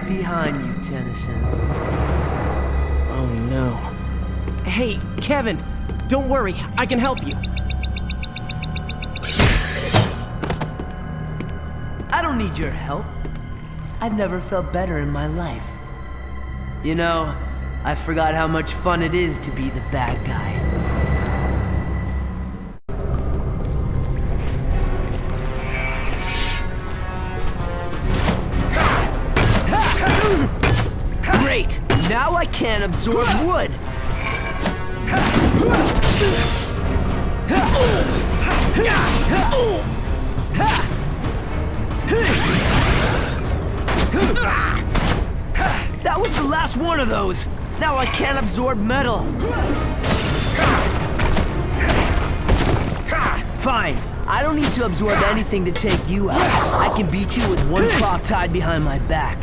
behind you, Tennyson. Oh no. Hey, Kevin! Don't worry, I can help you. I don't need your help. I've never felt better in my life. You know, I forgot how much fun it is to be the bad guy. Great! Now I can't absorb wood! That was the last one of those! Now I can't absorb metal! Fine. I don't need to absorb anything to take you out. I can beat you with one claw tied behind my back.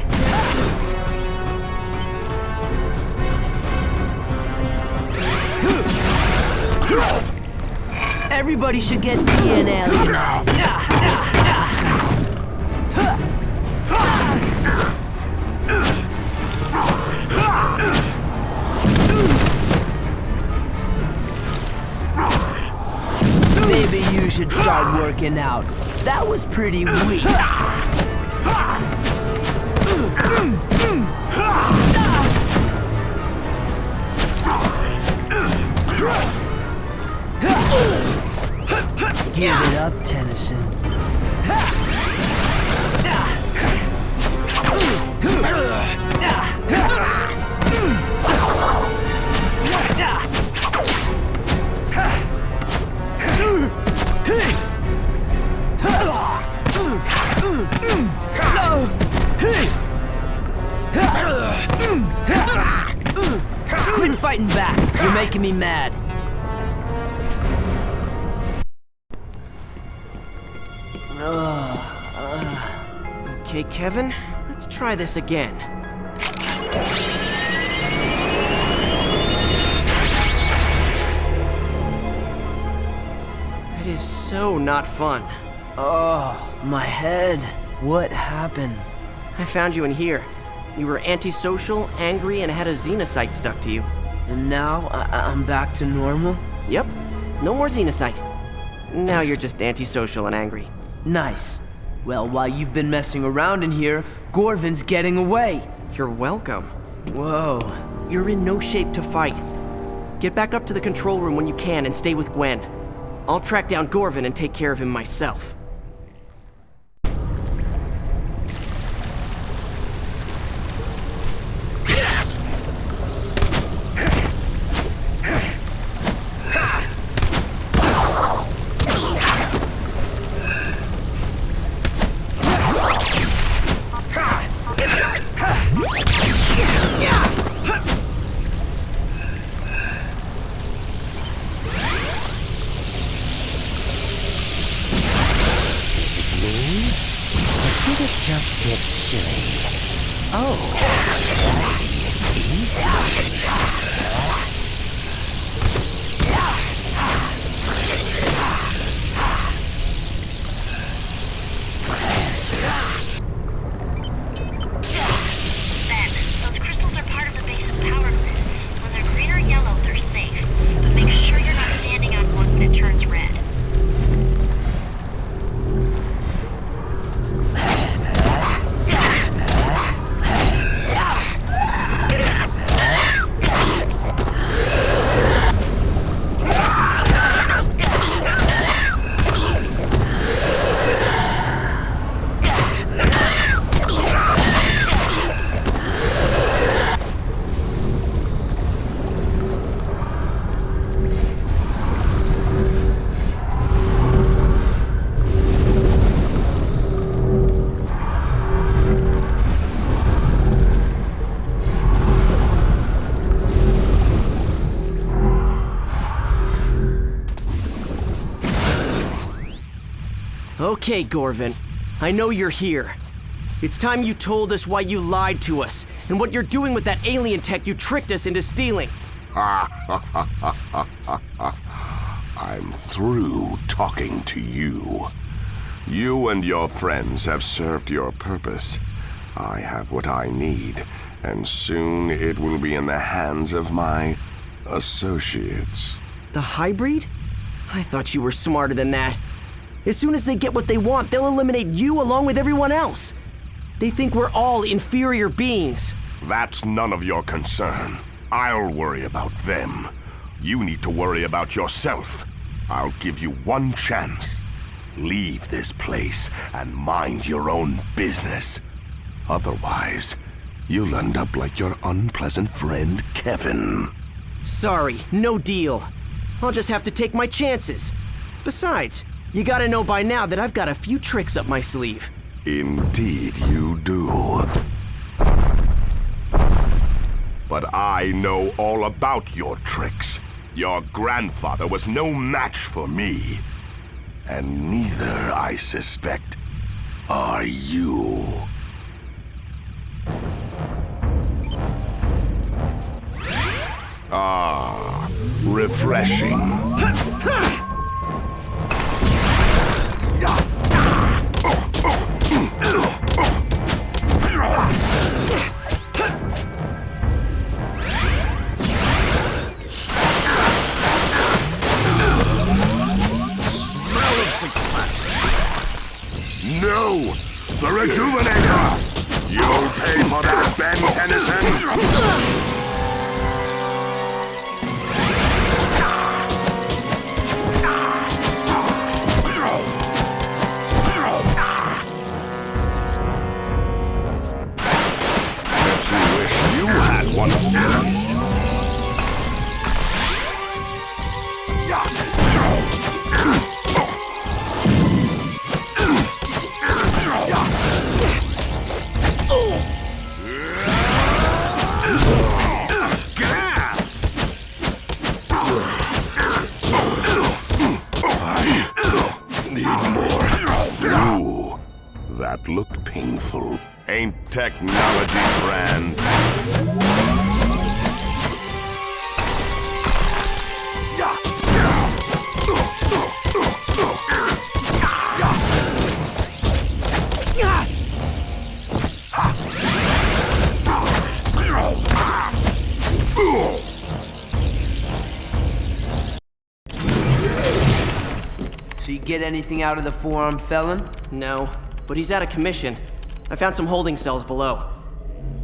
Everybody should get de-alienized. It's awesome. Maybe you should start working out. That was pretty weak. Give it up, Tennyson. Quit fighting back. You're making me mad. Okay, Kevin, let's try this again. That is so not fun. Oh, my head. What happened? I found you in here. You were antisocial, angry, and had a xenocyte stuck to you. And now I'm back to normal? Yep, no more xenocyte. Now you're just antisocial and angry. Nice. Well, while you've been messing around in here, Gorvin's getting away. You're welcome. Whoa. You're in no shape to fight. Get back up to the control room when you can and stay with Gwen. I'll track down Gorvin and take care of him myself. Did it just get chilly? Oh, Ben, those crystals are part of the base's power grid. When they're green or yellow, they're safe. But make sure you're not standing on one when it turns red. Okay, Gorvin. I know you're here. It's time you told us why you lied to us, and what you're doing with that alien tech you tricked us into stealing. I'm through talking to you. You and your friends have served your purpose. I have what I need, and soon it will be in the hands of my associates. The hybrid? I thought you were smarter than that. As soon as they get what they want, they'll eliminate you along with everyone else. They think we're all inferior beings. That's none of your concern. I'll worry about them. You need to worry about yourself. I'll give you one chance. Leave this place and mind your own business. Otherwise, you'll end up like your unpleasant friend, Kevin. Sorry, no deal. I'll just have to take my chances. Besides, you gotta know by now that I've got a few tricks up my sleeve. Indeed you do. But I know all about your tricks. Your grandfather was no match for me. And neither, I suspect, are you. Ah, refreshing. No! The Rejuvenator! You'll pay for that, Ben Tennyson! Bet you wish you had one of these. That looked painful. Ain't technology grand? So you get anything out of the four-armed felon? No, but he's out of commission. I found some holding cells below.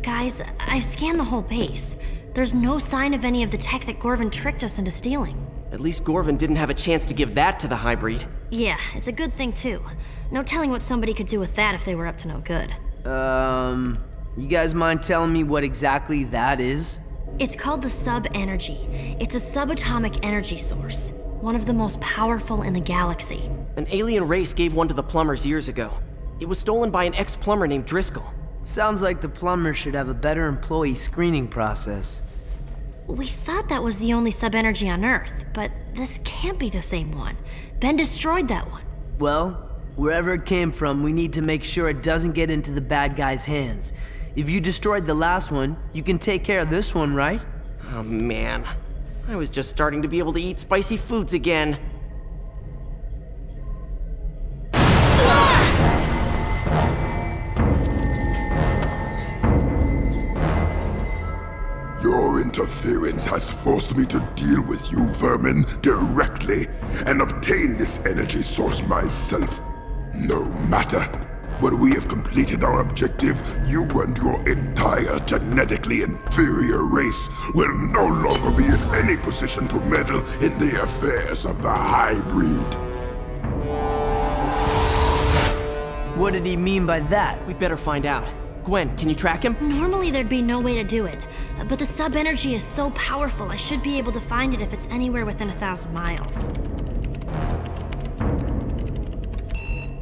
Guys, I've scanned the whole base. There's no sign of any of the tech that Gorvin tricked us into stealing. At least Gorvin didn't have a chance to give that to the hybrid. Yeah, it's a good thing too. No telling what somebody could do with that if they were up to no good. You guys mind telling me what exactly that is? It's called the sub-energy. It's a subatomic energy source. One of the most powerful in the galaxy. An alien race gave one to the plumbers years ago. It was stolen by an ex-plumber named Driscoll. Sounds like the plumbers should have a better employee screening process. We thought that was the only sub-energy on Earth, but this can't be the same one. Ben destroyed that one. Well, wherever it came from, we need to make sure it doesn't get into the bad guys' hands. If you destroyed the last one, you can take care of this one, right? Oh man, I was just starting to be able to eat spicy foods again. Your interference has forced me to deal with you vermin directly and obtain this energy source myself. No matter. When we have completed our objective, you and your entire genetically inferior race will no longer be in any position to meddle in the affairs of the hybrid. What did he mean by that? We'd better find out. Gwen, can you track him? Normally there'd be no way to do it, but the sub-energy is so powerful I should be able to find it if it's anywhere within 1,000 miles.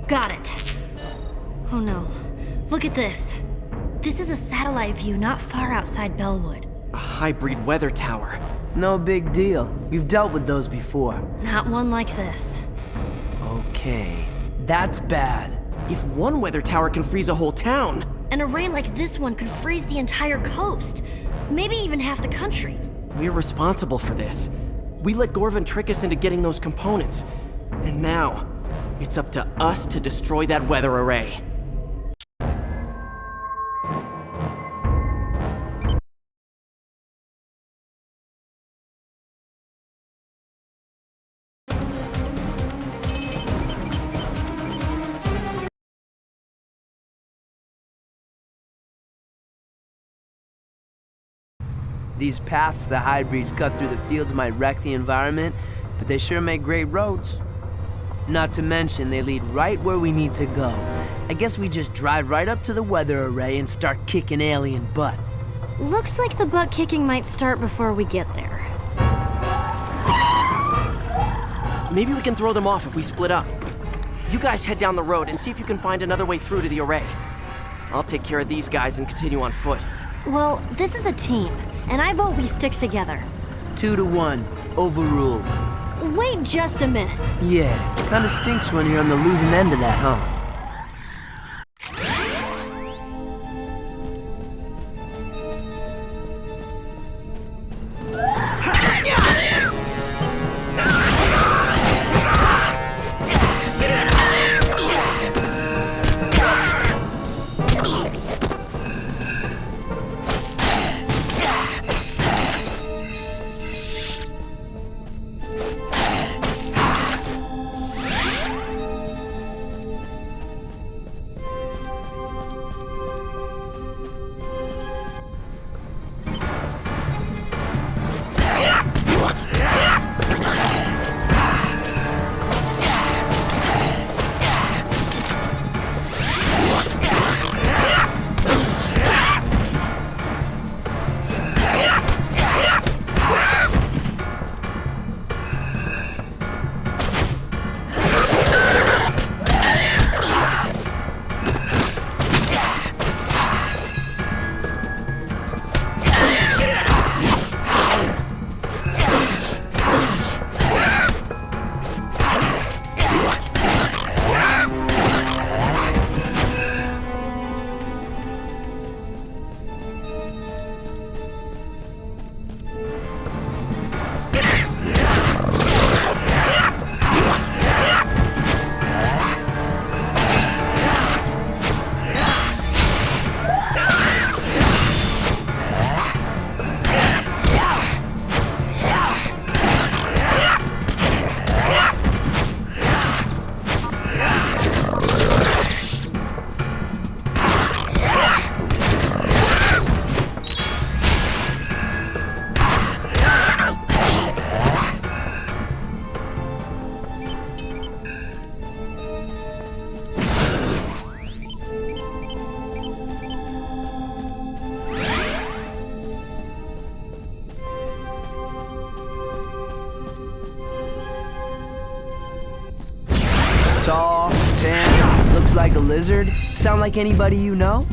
Got it. Oh no. Look at this. This is a satellite view not far outside Bellwood. A hybrid weather tower. No big deal. We've dealt with those before. Not one like this. Okay, that's bad. If one weather tower can freeze a whole town... An array like this one could freeze the entire coast. Maybe even half the country. We're responsible for this. We let Gorvin trick us into getting those components. And now, it's up to us to destroy that weather array. These paths the hybrids cut through the fields might wreck the environment, but they sure make great roads. Not to mention, they lead right where we need to go. I guess we just drive right up to the weather array and start kicking alien butt. Looks like the butt kicking might start before we get there. Maybe we can throw them off if we split up. You guys head down the road and see if you can find another way through to the array. I'll take care of these guys and continue on foot. Well, this is a team, and I vote we stick together. 2-1, overruled. Wait just a minute. Yeah, kinda stinks when you're on the losing end of that, huh? Tall, tan, looks like a lizard. Sound like anybody you know?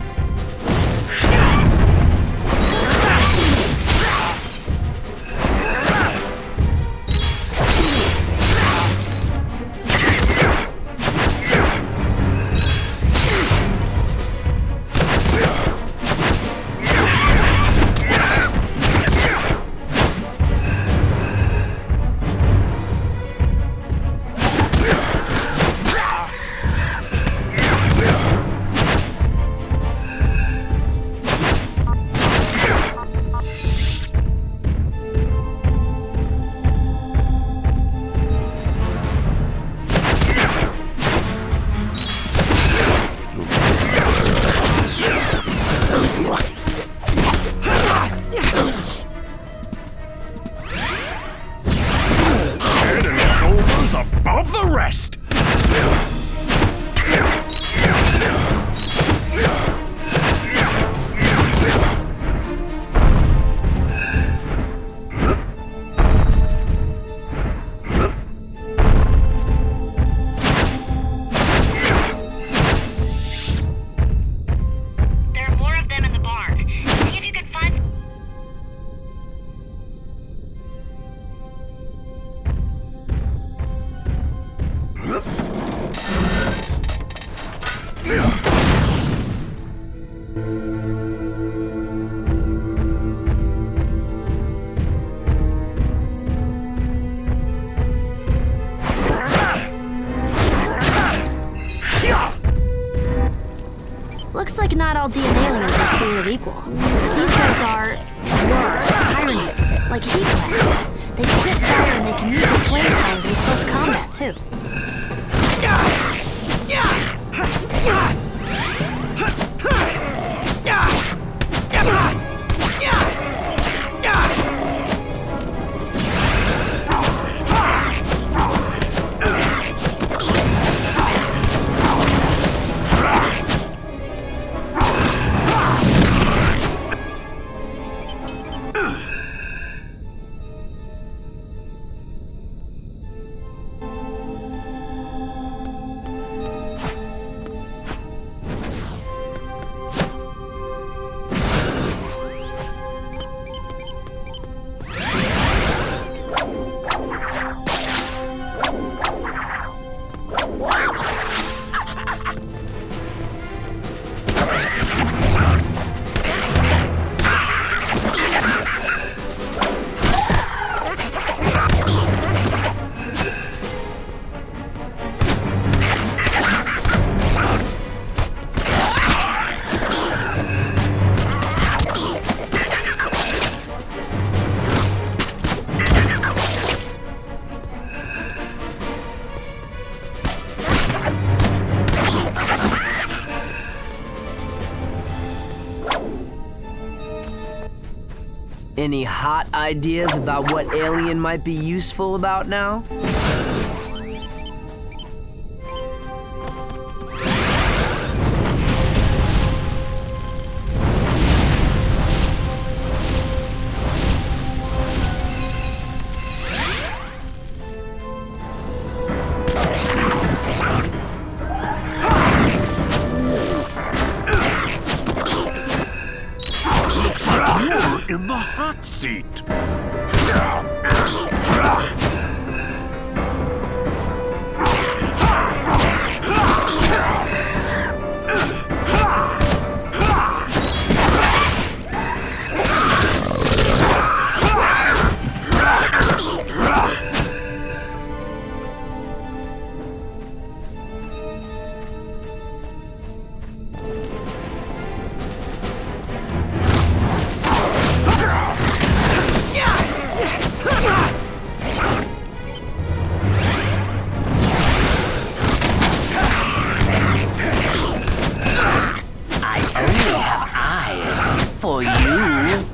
Above the rest! There are more of them in the barn. See if you can find... Looks like not all DNA aliens are created equal. These guys were Hyrenids, like heat blast. They spit fire and they can use the flame powers in close combat, too. Any hot ideas about what alien might be useful about now? In the hot seat. For you.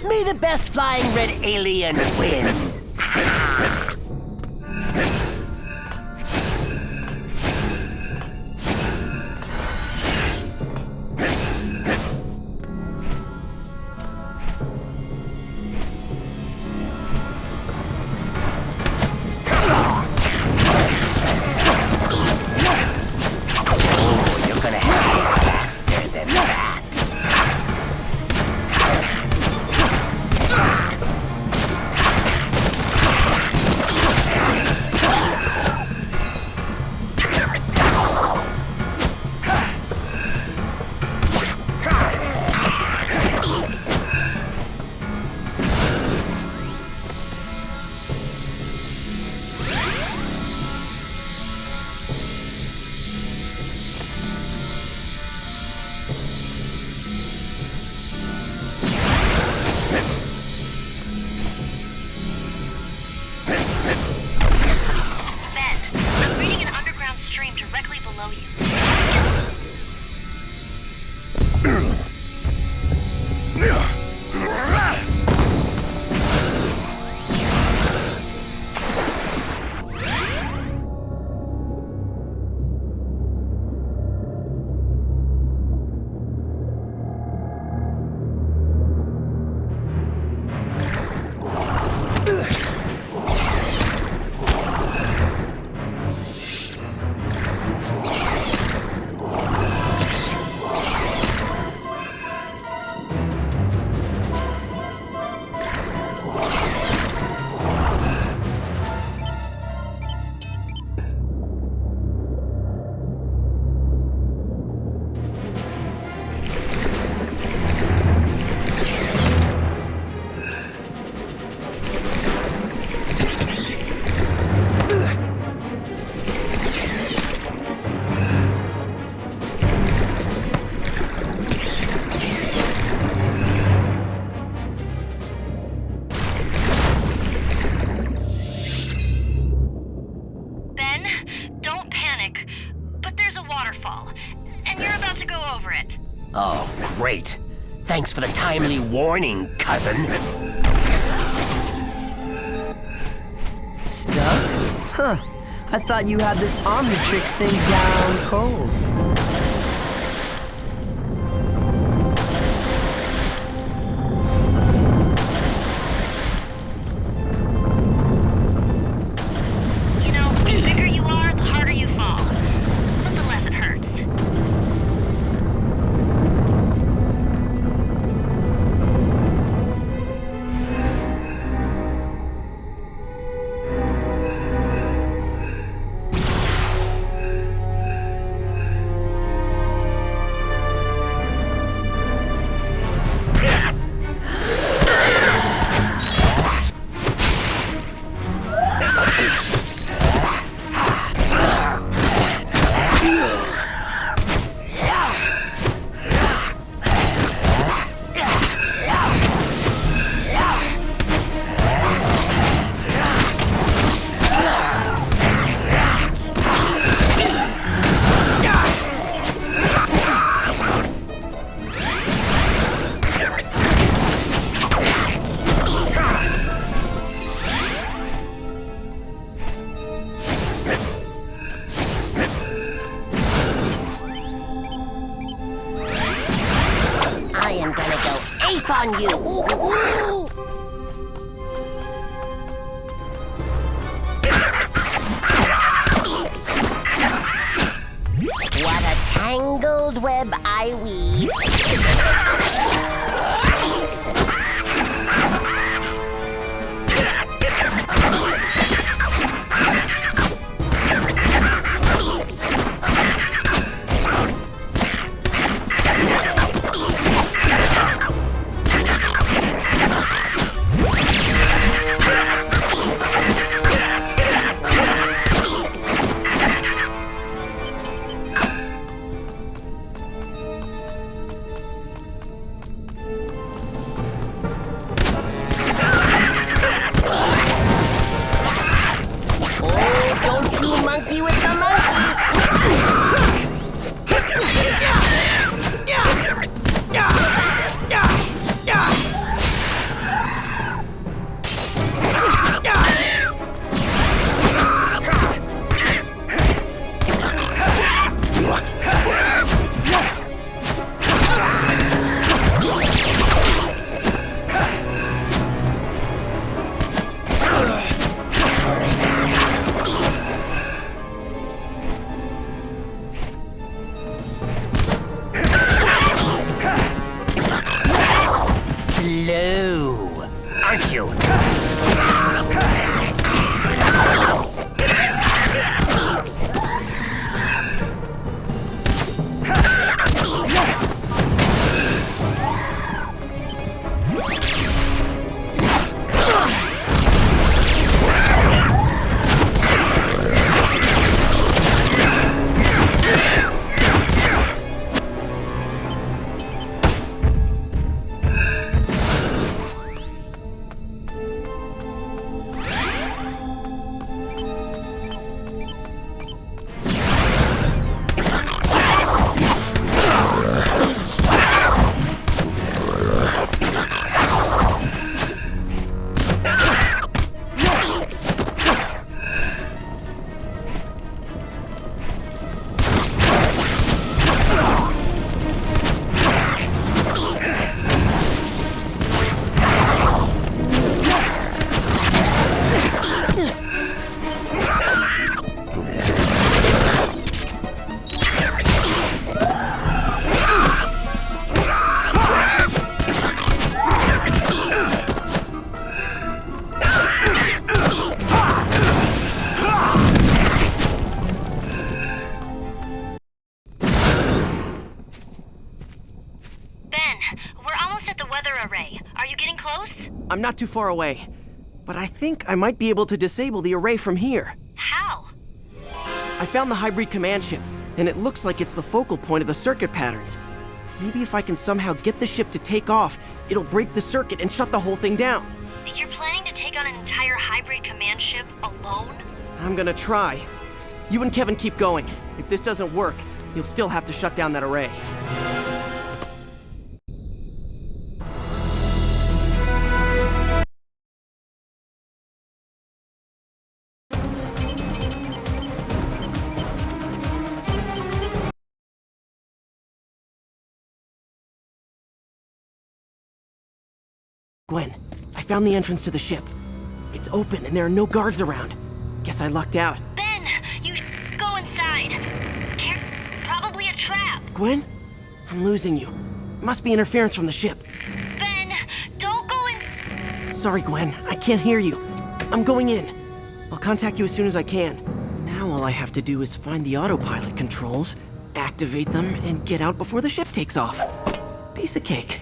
May the best flying red alien win. Oh, great. Thanks for the timely warning, cousin. Stuck? Huh. I thought you had this Omnitrix thing down cold. You know, the bigger you are, the harder you fall. But the less it hurts. I am gonna go ape on you! What a tangled web I weave! Monkey with the slow, aren't you? I'm not too far away, but I think I might be able to disable the array from here. How? I found the hybrid command ship, and it looks like it's the focal point of the circuit patterns. Maybe if I can somehow get the ship to take off, it'll break the circuit and shut the whole thing down. You're planning to take on an entire hybrid command ship alone? I'm gonna try. You and Kevin keep going. If this doesn't work, you'll still have to shut down that array. Gwen, I found the entrance to the ship. It's open and there are no guards around. Guess I lucked out. Ben, you go inside. Probably a trap. Gwen? I'm losing you. Must be interference from the ship. Ben, don't go in. Sorry, Gwen. I can't hear you. I'm going in. I'll contact you as soon as I can. Now all I have to do is find the autopilot controls, activate them, and get out before the ship takes off. Piece of cake.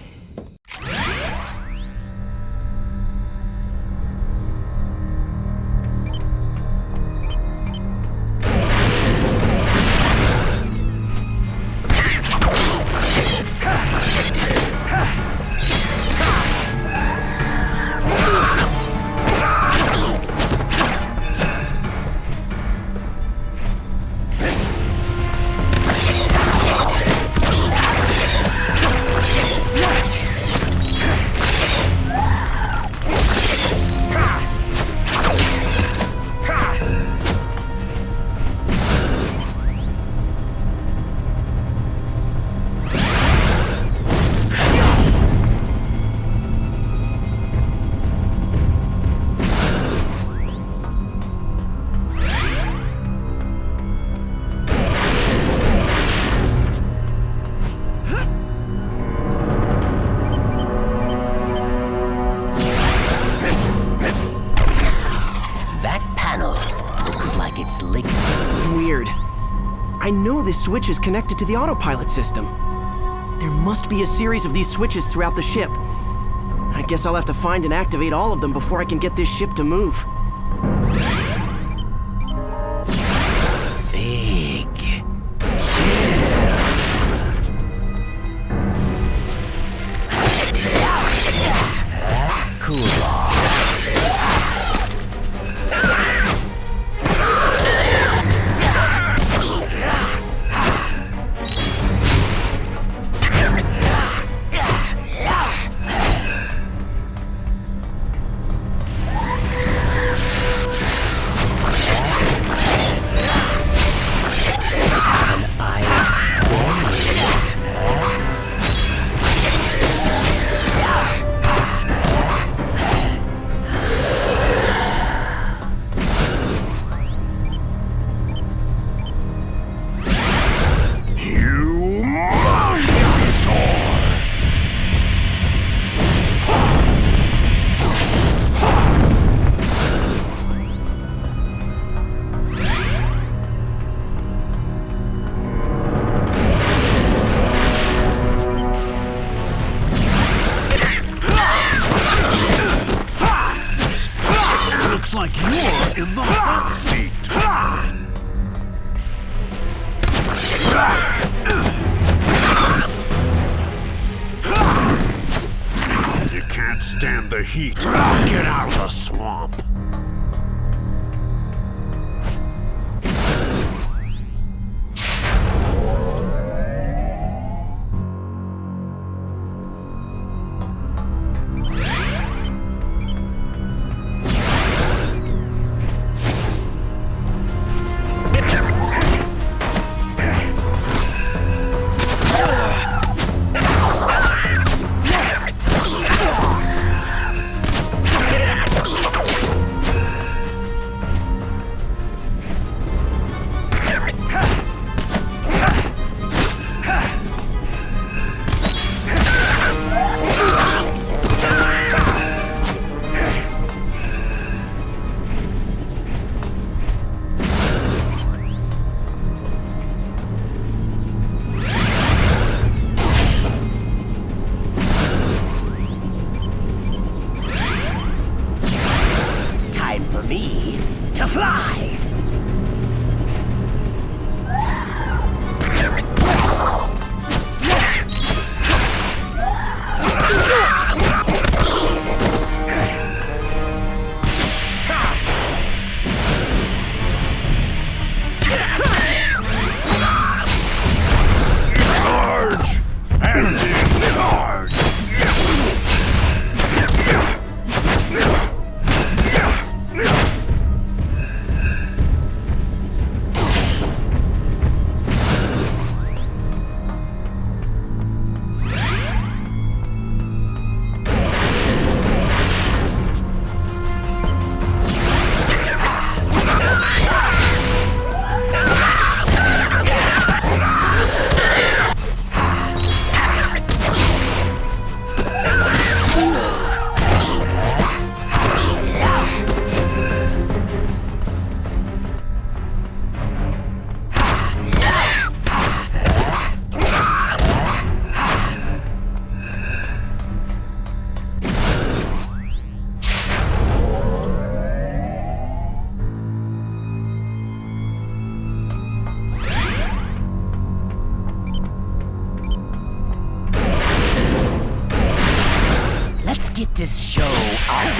Weird. I know this switch is connected to the autopilot system. There must be a series of these switches throughout the ship. I guess I'll have to find and activate all of them before I can get this ship to move. Big chill. Cool off. Like you're in the hot seat. If you can't stand the heat, get out of the swamp. To fly! Large and in charge!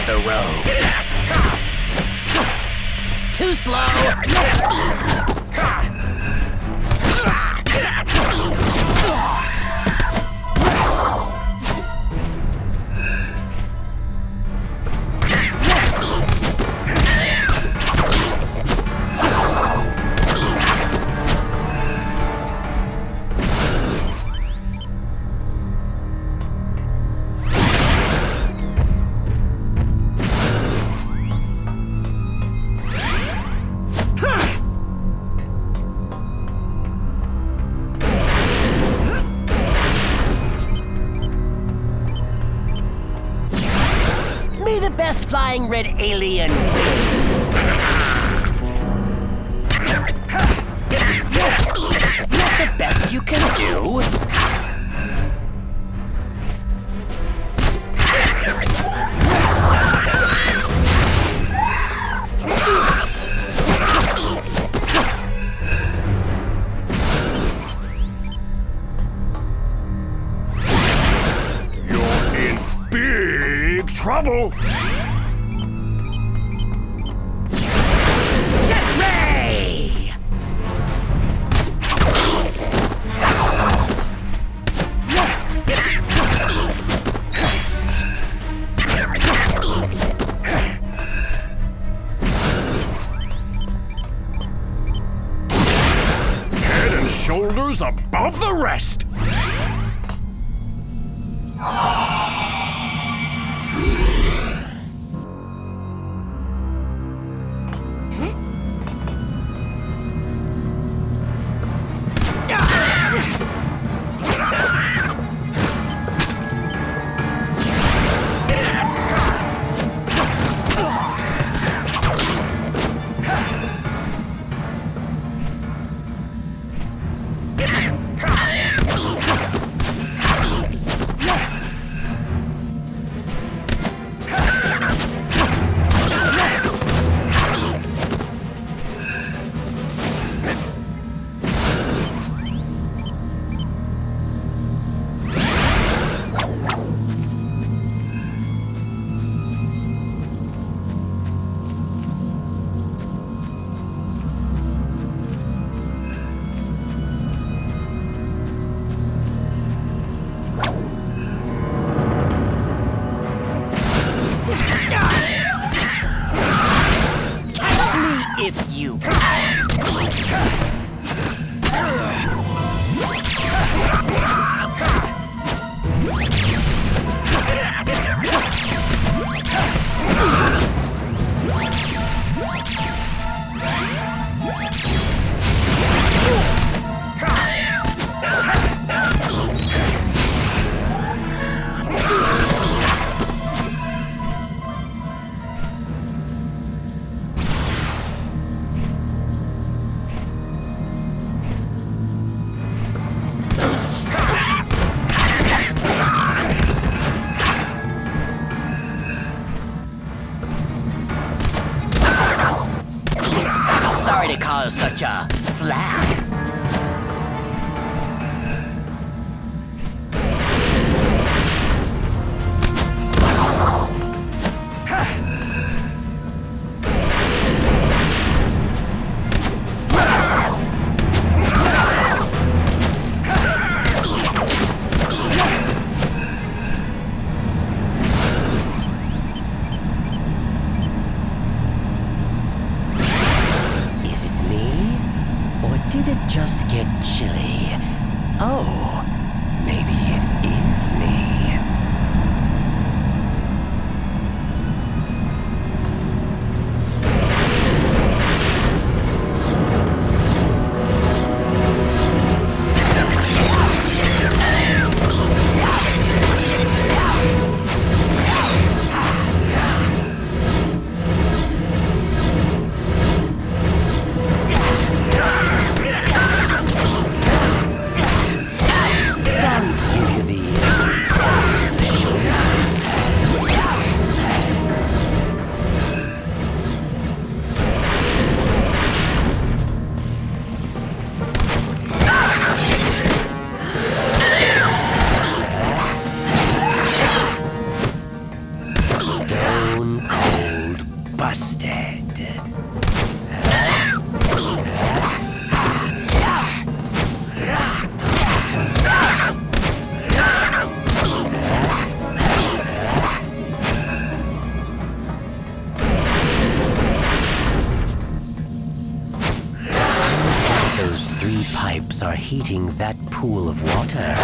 off the road. Too slow! May the best flying red alien win. Not the best you can do. You're in big trouble! Jet ray! Head and shoulders above the rest! If you sorry to cause such a flap. Did it just get chilly? Oh, maybe it is me. busted. Those 3 pipes are heating that pool of water.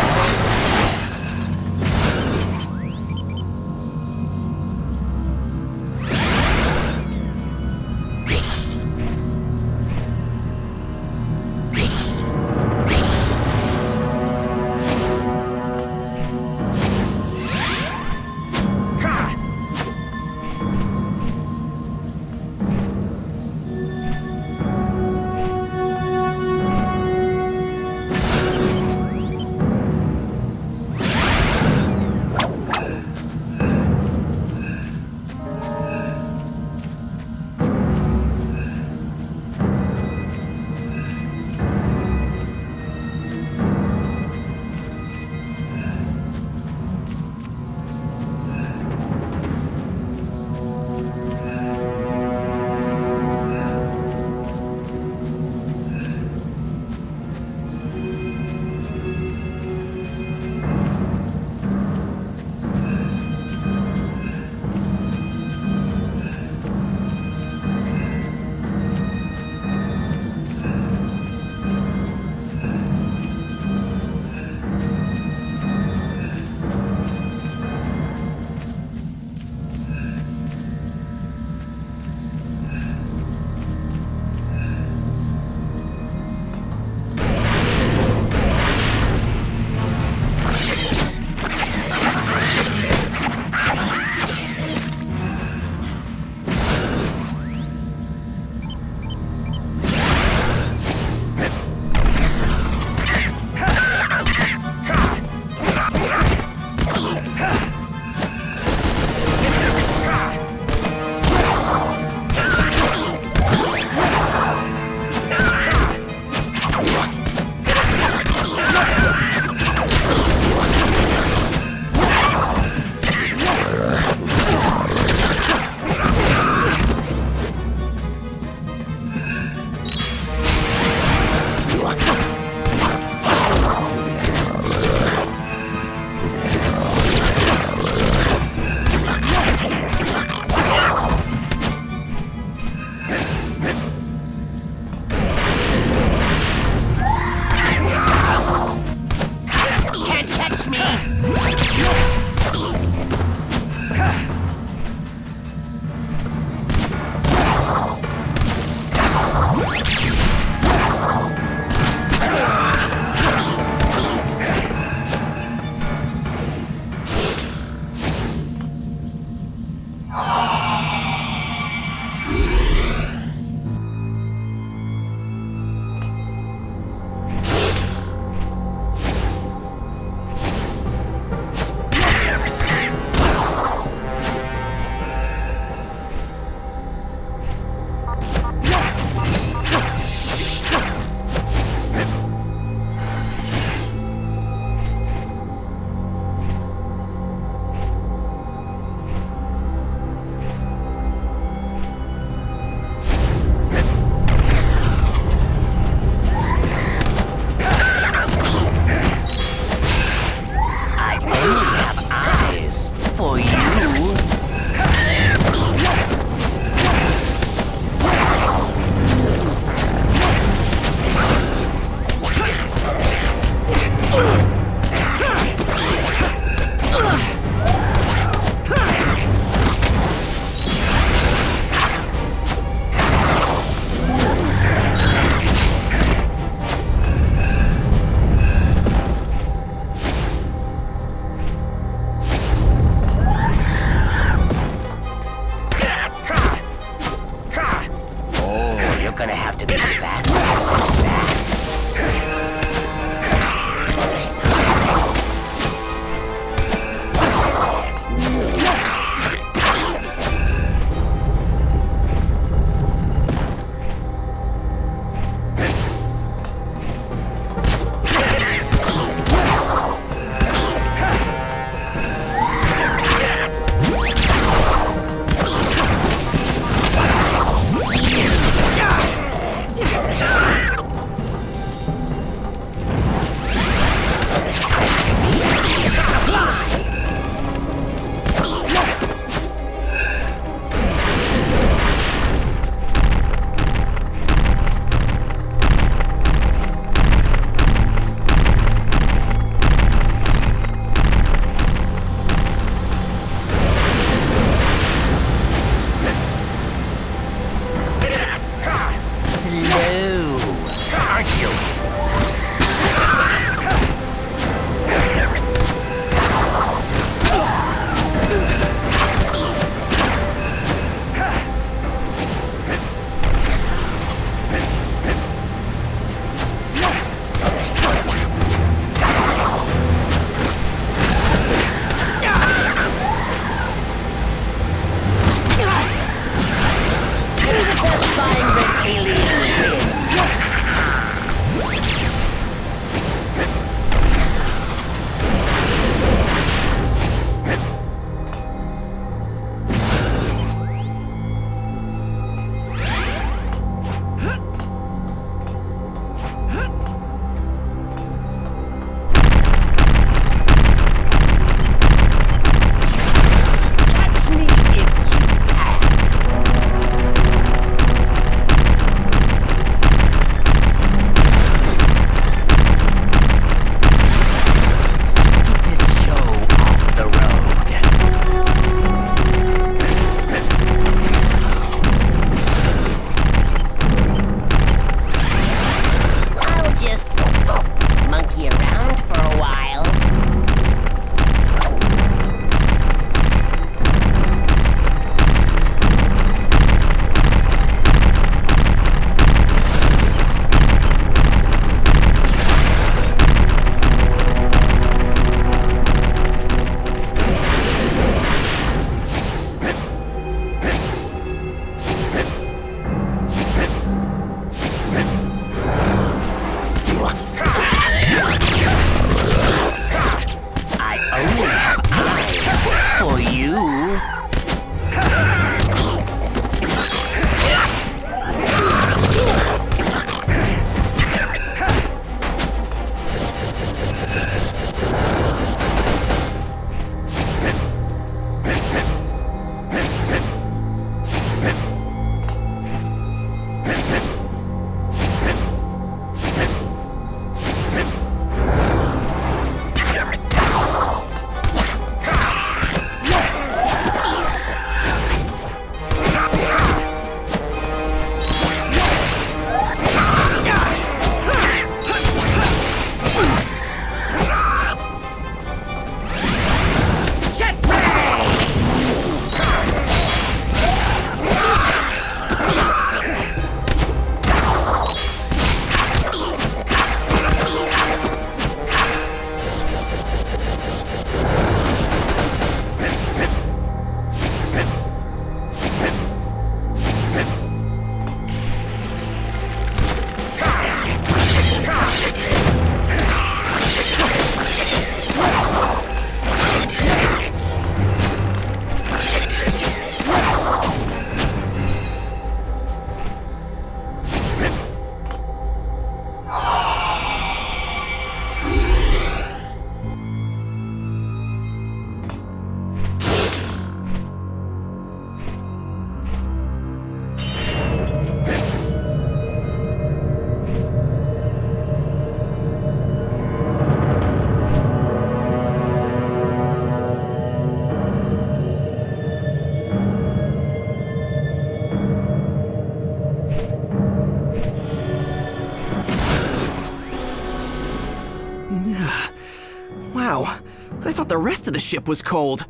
Wow, I thought the rest of the ship was cold.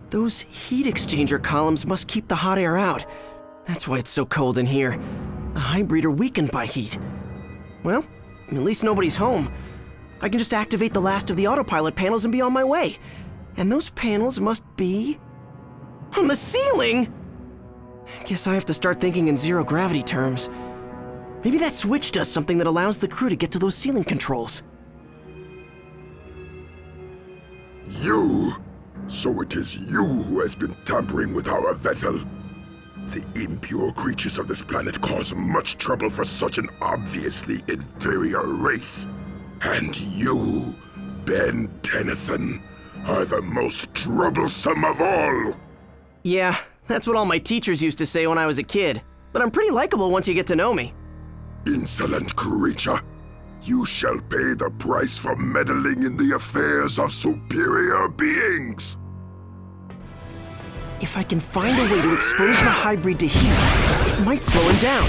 Those heat exchanger columns must keep the hot air out. That's why it's so cold in here. The hybrid are weakened by heat. Well, at least nobody's home. I can just activate the last of the autopilot panels and be on my way. And those panels must be on the ceiling! Guess I have to start thinking in zero-gravity terms. Maybe that switch does something that allows the crew to get to those ceiling controls. You? So it is you who has been tampering with our vessel. The impure creatures of this planet cause much trouble for such an obviously inferior race. And you, Ben Tennyson, are the most troublesome of all. Yeah, that's what all my teachers used to say when I was a kid. But I'm pretty likable once you get to know me. Insolent creature. You shall pay the price for meddling in the affairs of superior beings. If I can find a way to expose the hybrid to heat, it might slow him down.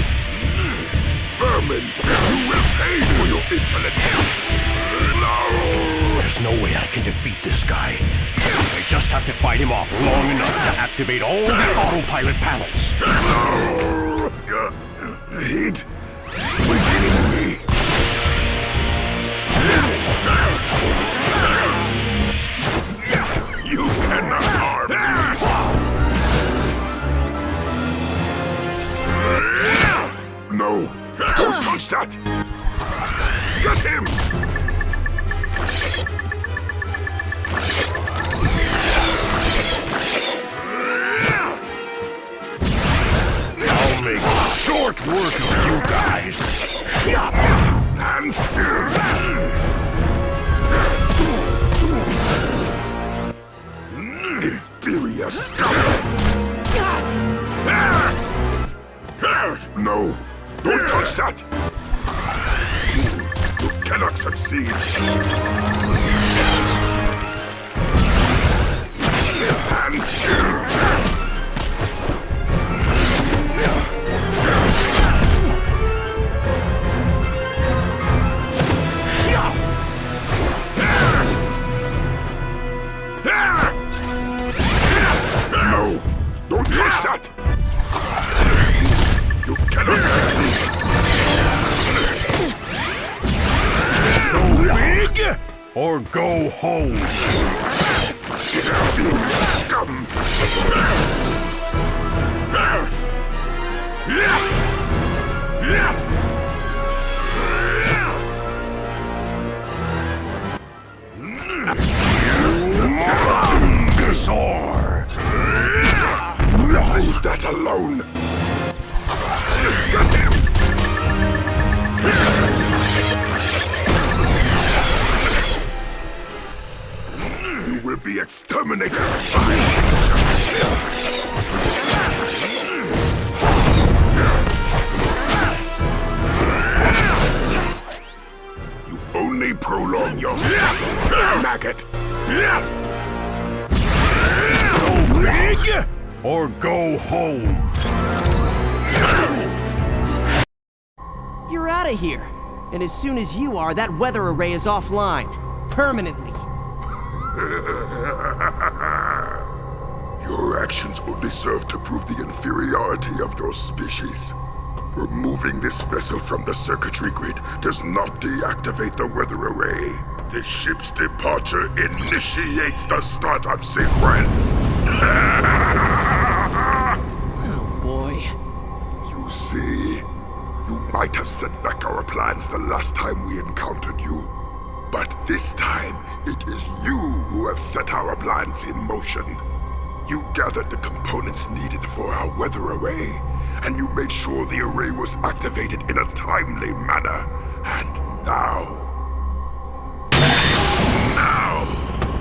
Vermin, you will pay for your insolence. No! There's no way I can defeat this guy. I just have to fight him off long enough to activate all the autopilot panels. Heat? Weakening me. You cannot harm me. No! Don't touch that! Get him! I'll make short work of you guys. Stand still! Inferior scum! No! Don't touch that! You cannot succeed! Stand still! No! Don't touch that! You cannot succeed! Go big or go home. Scum! Leave that alone! Get him! You will be exterminated, You only prolong your suffering, maggot! Go big or go home. You're out of here. And as soon as you are, that weather array is offline. Permanently. Your actions only serve to prove the inferiority of your species. Removing this vessel from the circuitry grid does not deactivate the weather array. The ship's departure initiates the startup sequence. Oh boy. You see, you might have set back our plans the last time we encountered you. But this time, it is you who have set our plans in motion. You gathered the components needed for our weather array, and you made sure the array was activated in a timely manner. And now,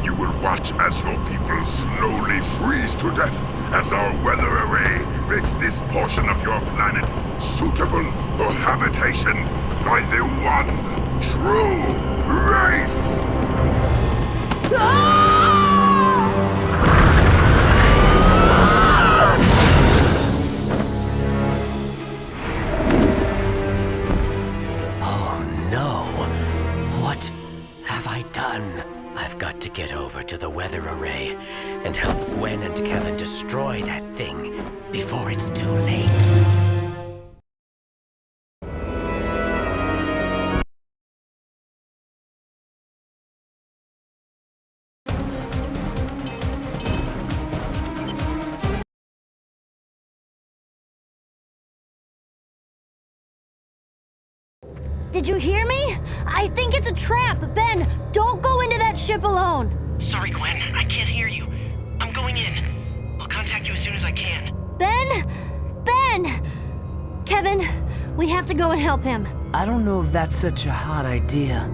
you will watch as your people slowly freeze to death as our weather array makes this portion of your planet suitable for habitation by the one true race! Oh no. What have I done? thing before it's too late. Did you hear me? I think it's a trap. Ben, don't go into that ship alone. Sorry, Gwen. I can't hear you. I'm going in. I'll contact you as soon as I can. Ben! Ben! Kevin, we have to go and help him. I don't know if that's such a hot idea.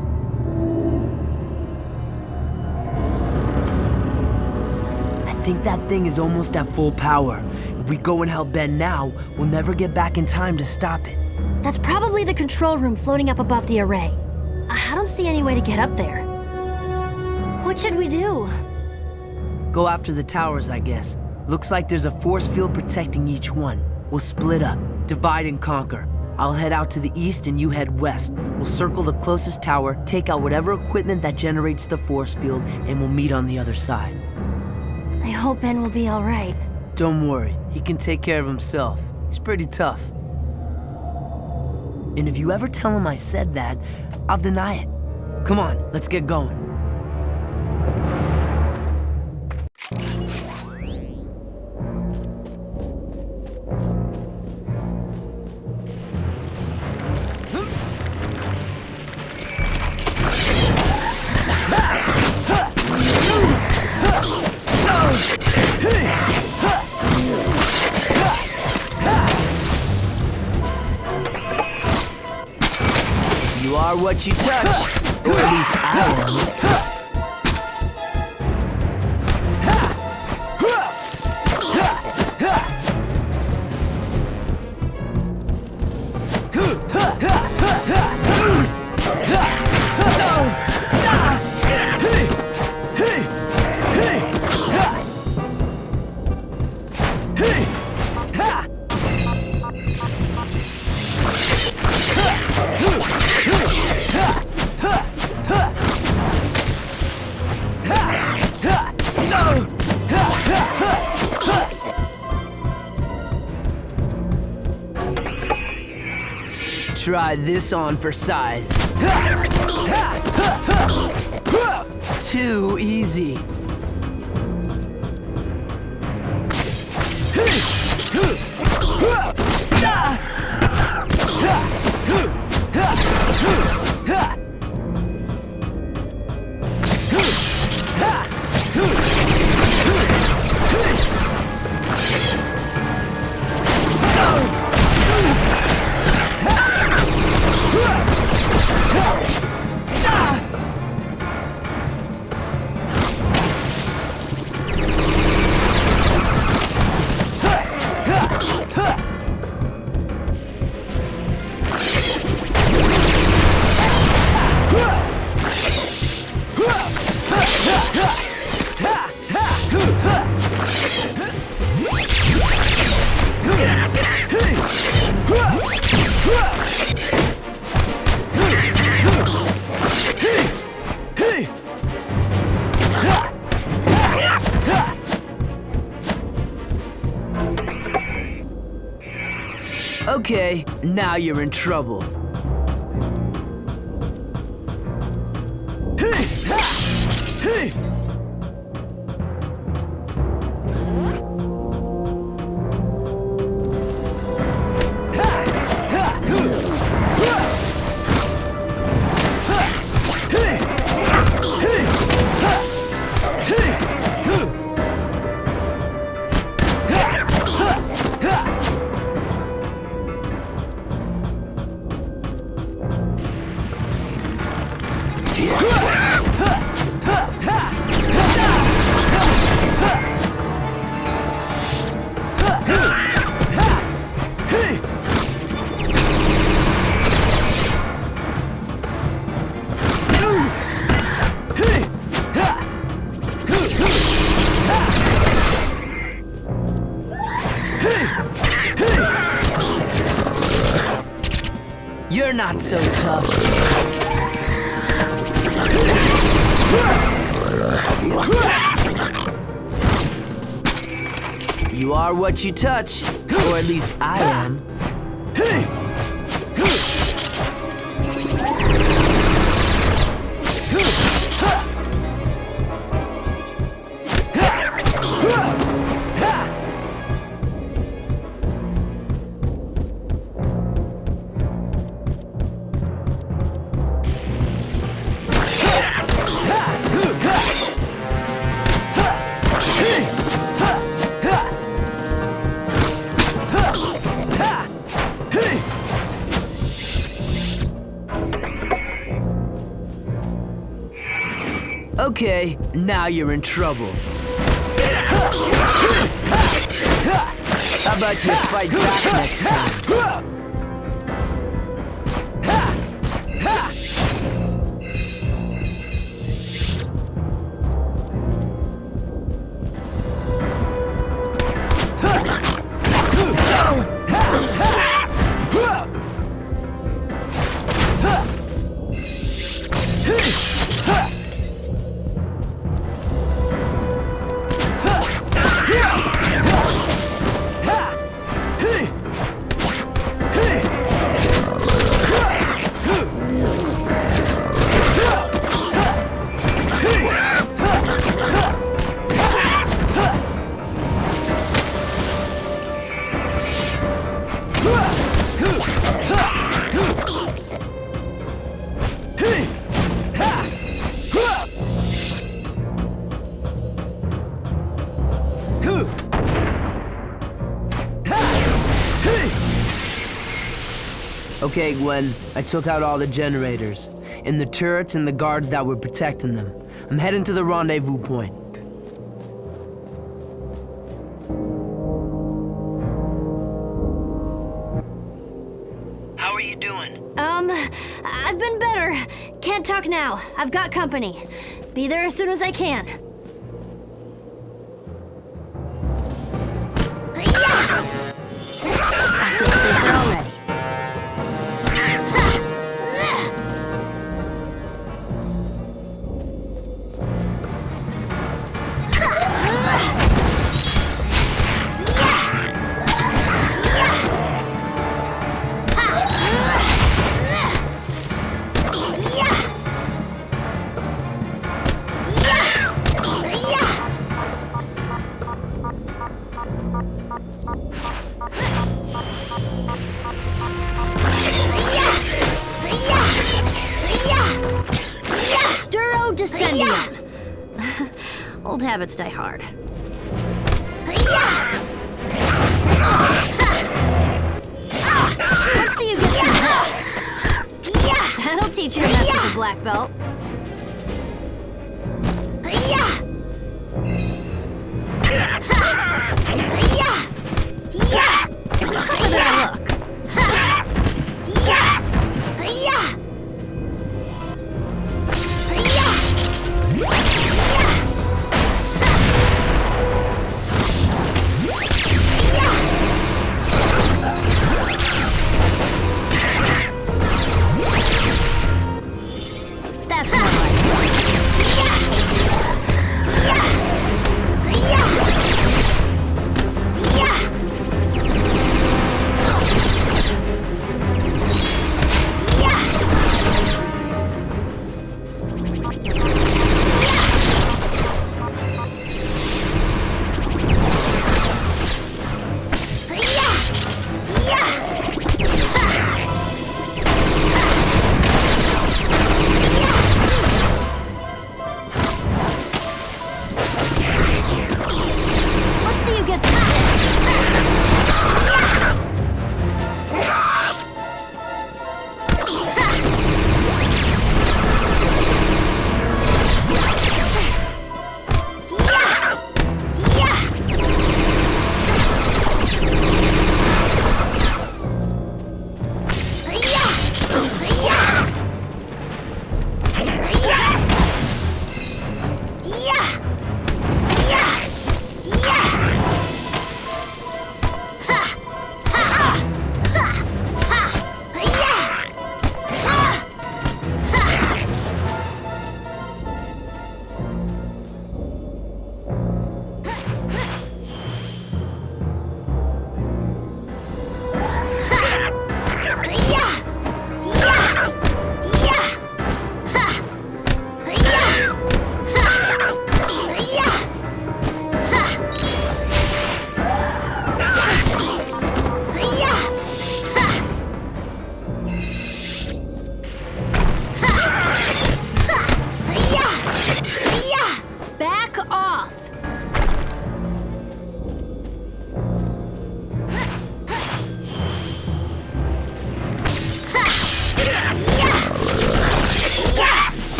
I think that thing is almost at full power. If we go and help Ben now, we'll never get back in time to stop it. That's probably the control room floating up above the array. I don't see any way to get up there. What should we do? Go after the towers, I guess. Looks like there's a force field protecting each one. We'll split up, divide and conquer. I'll head out to the east and you head west. We'll circle the closest tower, take out whatever equipment that generates the force field, and we'll meet on the other side. I hope Ben will be all right. Don't worry, he can take care of himself. He's pretty tough. And if you ever tell him I said that, I'll deny it. Come on, let's get going. You are what you touch, or at least I am. Try this on for size. Too easy. Okay, now you're in trouble. You're not so tough. You are what you touch, or at least I am. Okay, now you're in trouble. How about you fight back next time? Okay, Gwen, I took out all the generators, and the turrets and the guards that were protecting them. I'm heading to the rendezvous point. How are you doing? I've been better. Can't talk now. I've got company. Be there as soon as I can. I feel safer already. Old habits die hard. Let's see who gets through this. That'll teach you to mess with a black belt. I'm tougher than I look. That's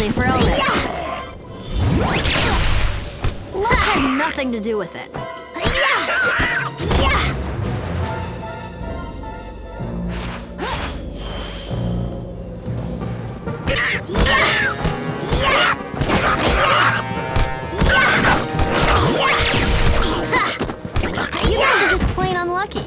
safer element. Luck had nothing to do with it. You guys are just plain unlucky.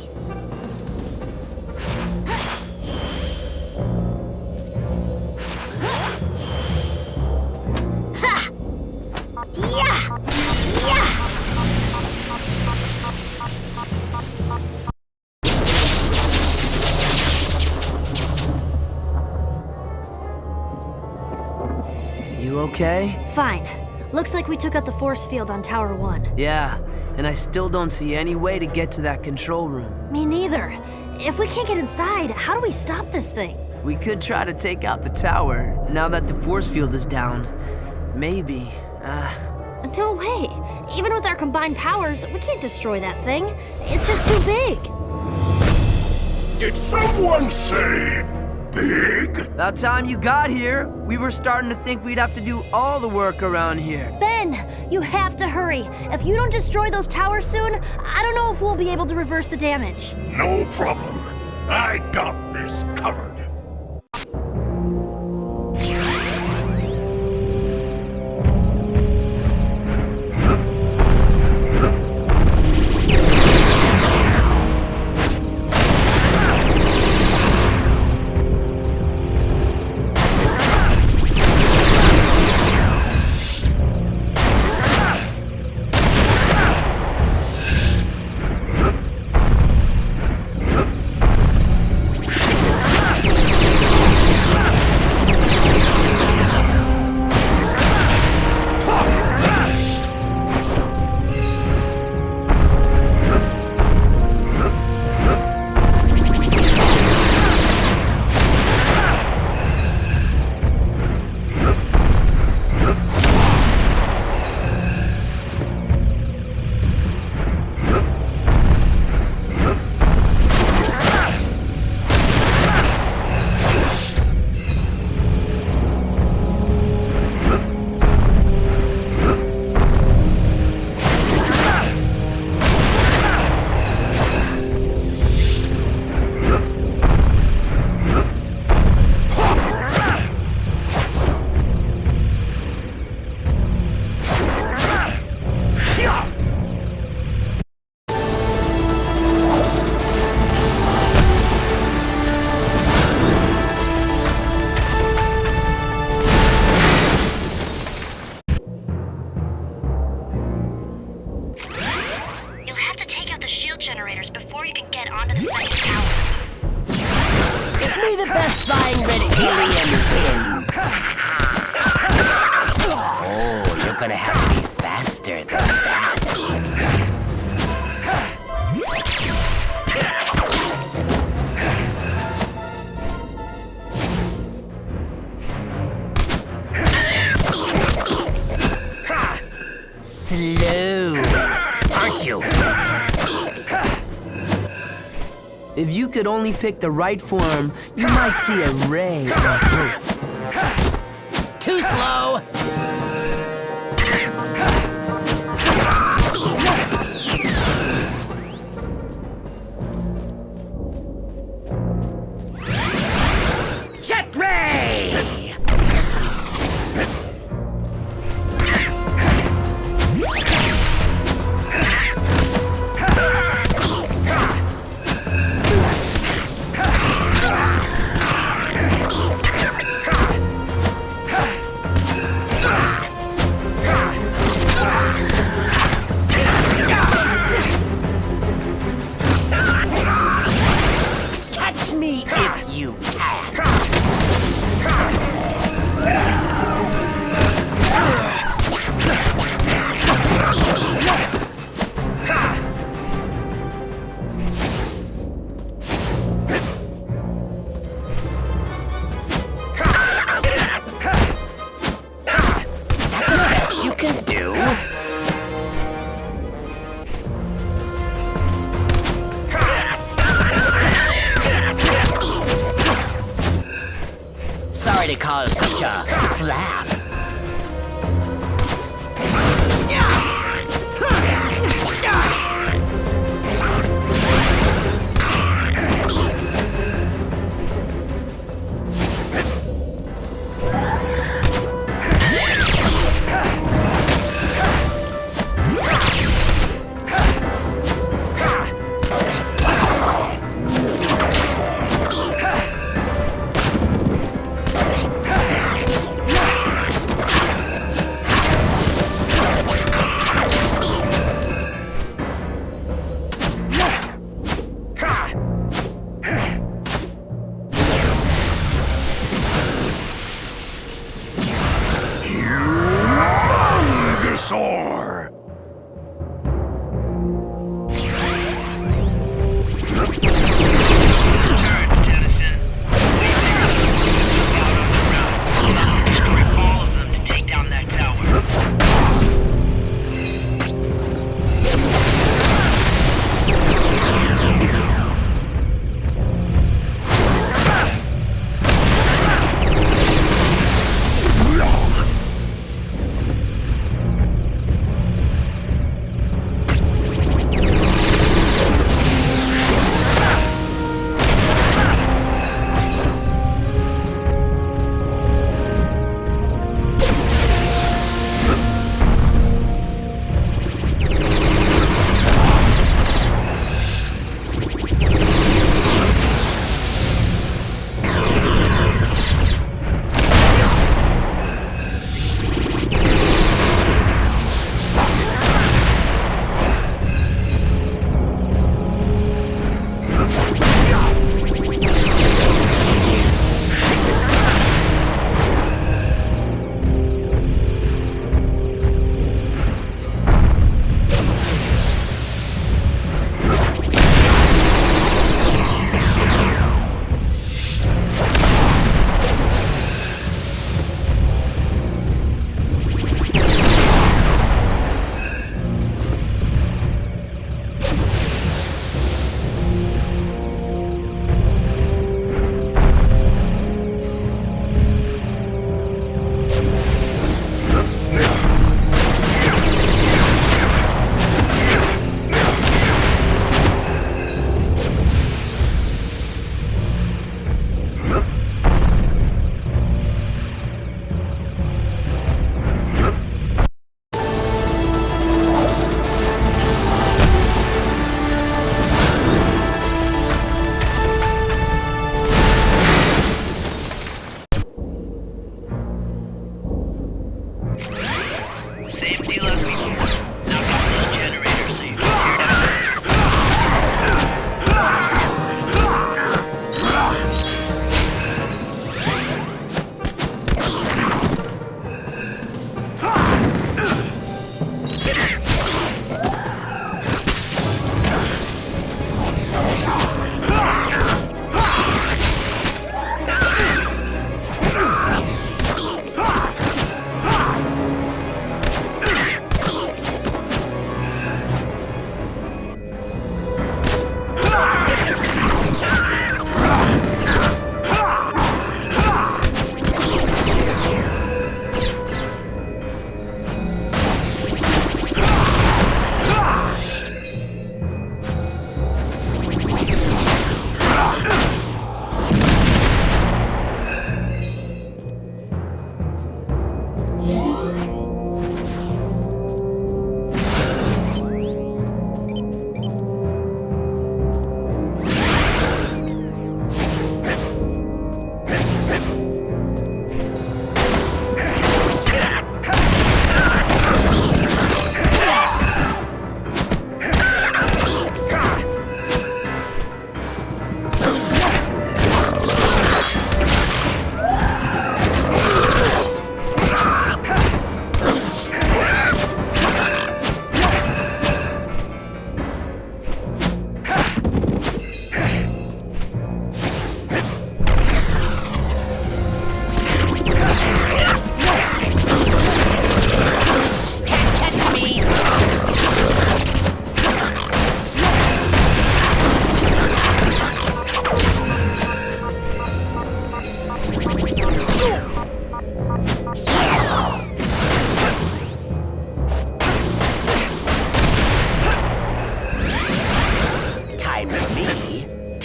You okay? Fine. Looks like we took out the force field on Tower 1. Yeah, and I still don't see any way to get to that control room. Me neither. If we can't get inside, how do we stop this thing? We could try to take out the tower, now that the force field is down. Maybe. No way. Even with our combined powers, we can't destroy that thing. It's just too big. Did someone say big? About time you got here. We were starting to think we'd have to do all the work around here. Ben, you have to hurry. If you don't destroy those towers soon, I don't know if we'll be able to reverse the damage. No problem. I got this covered. generators before you can get onto the second tower. May the best flying red alien win. Oh, you're gonna have to be faster than that. Slow, aren't you? If you could only pick the right form, you might see a ray of hope. Too slow! Jet ray! Catch me if you can. That's the best you can do. Sorry to cause such a flap.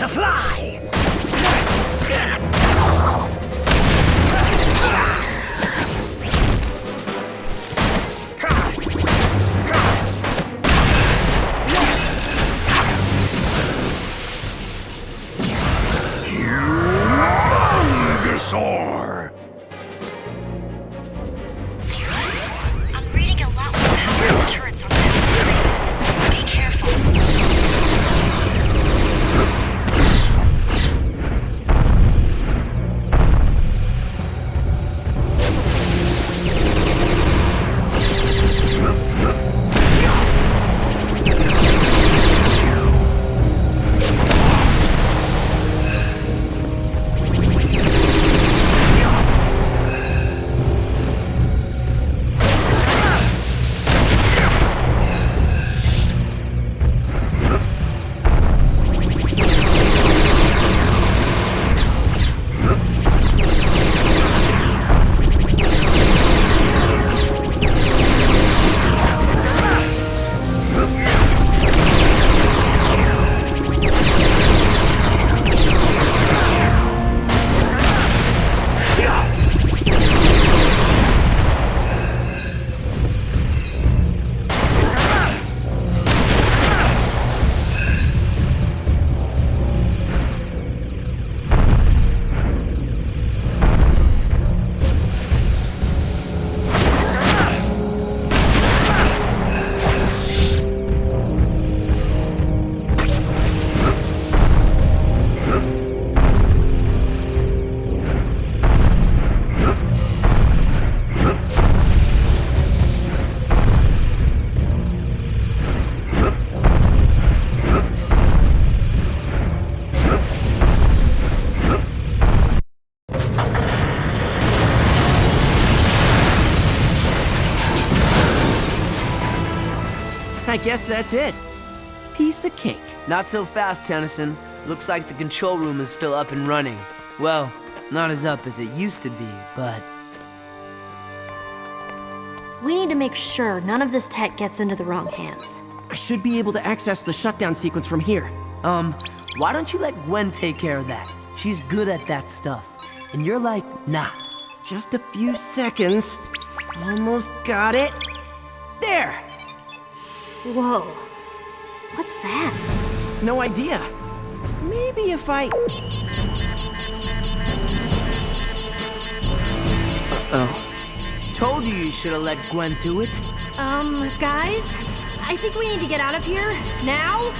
to fly! Humongousaur! I'm reading a lot more powerful turrets on that. Be careful. I guess that's it. Piece of cake. Not so fast, Tennyson. Looks like the control room is still up and running. Well, not as up as it used to be, but... We need to make sure none of this tech gets into the wrong hands. I should be able to access the shutdown sequence from here. Why don't you let Gwen take care of that? She's good at that stuff. And you're like, nah. Just a few seconds. Almost got it. There! Whoa. What's that? No idea. Maybe if I... Uh-oh. Told you should have let Gwen do it. Guys? I think we need to get out of here. Now?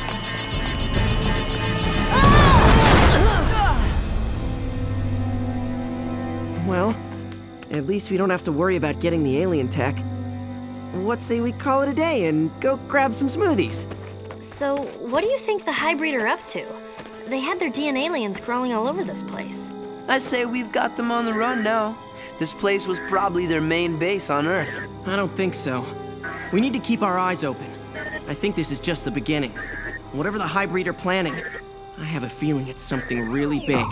Well, at least we don't have to worry about getting the alien tech. What say we call it a day and go grab some smoothies? So, what do you think the hybrid are up to? They had their DNA aliens crawling all over this place. I say we've got them on the run now. This place was probably their main base on Earth. I don't think so. We need to keep our eyes open. I think this is just the beginning. Whatever the hybrid are planning, I have a feeling it's something really big.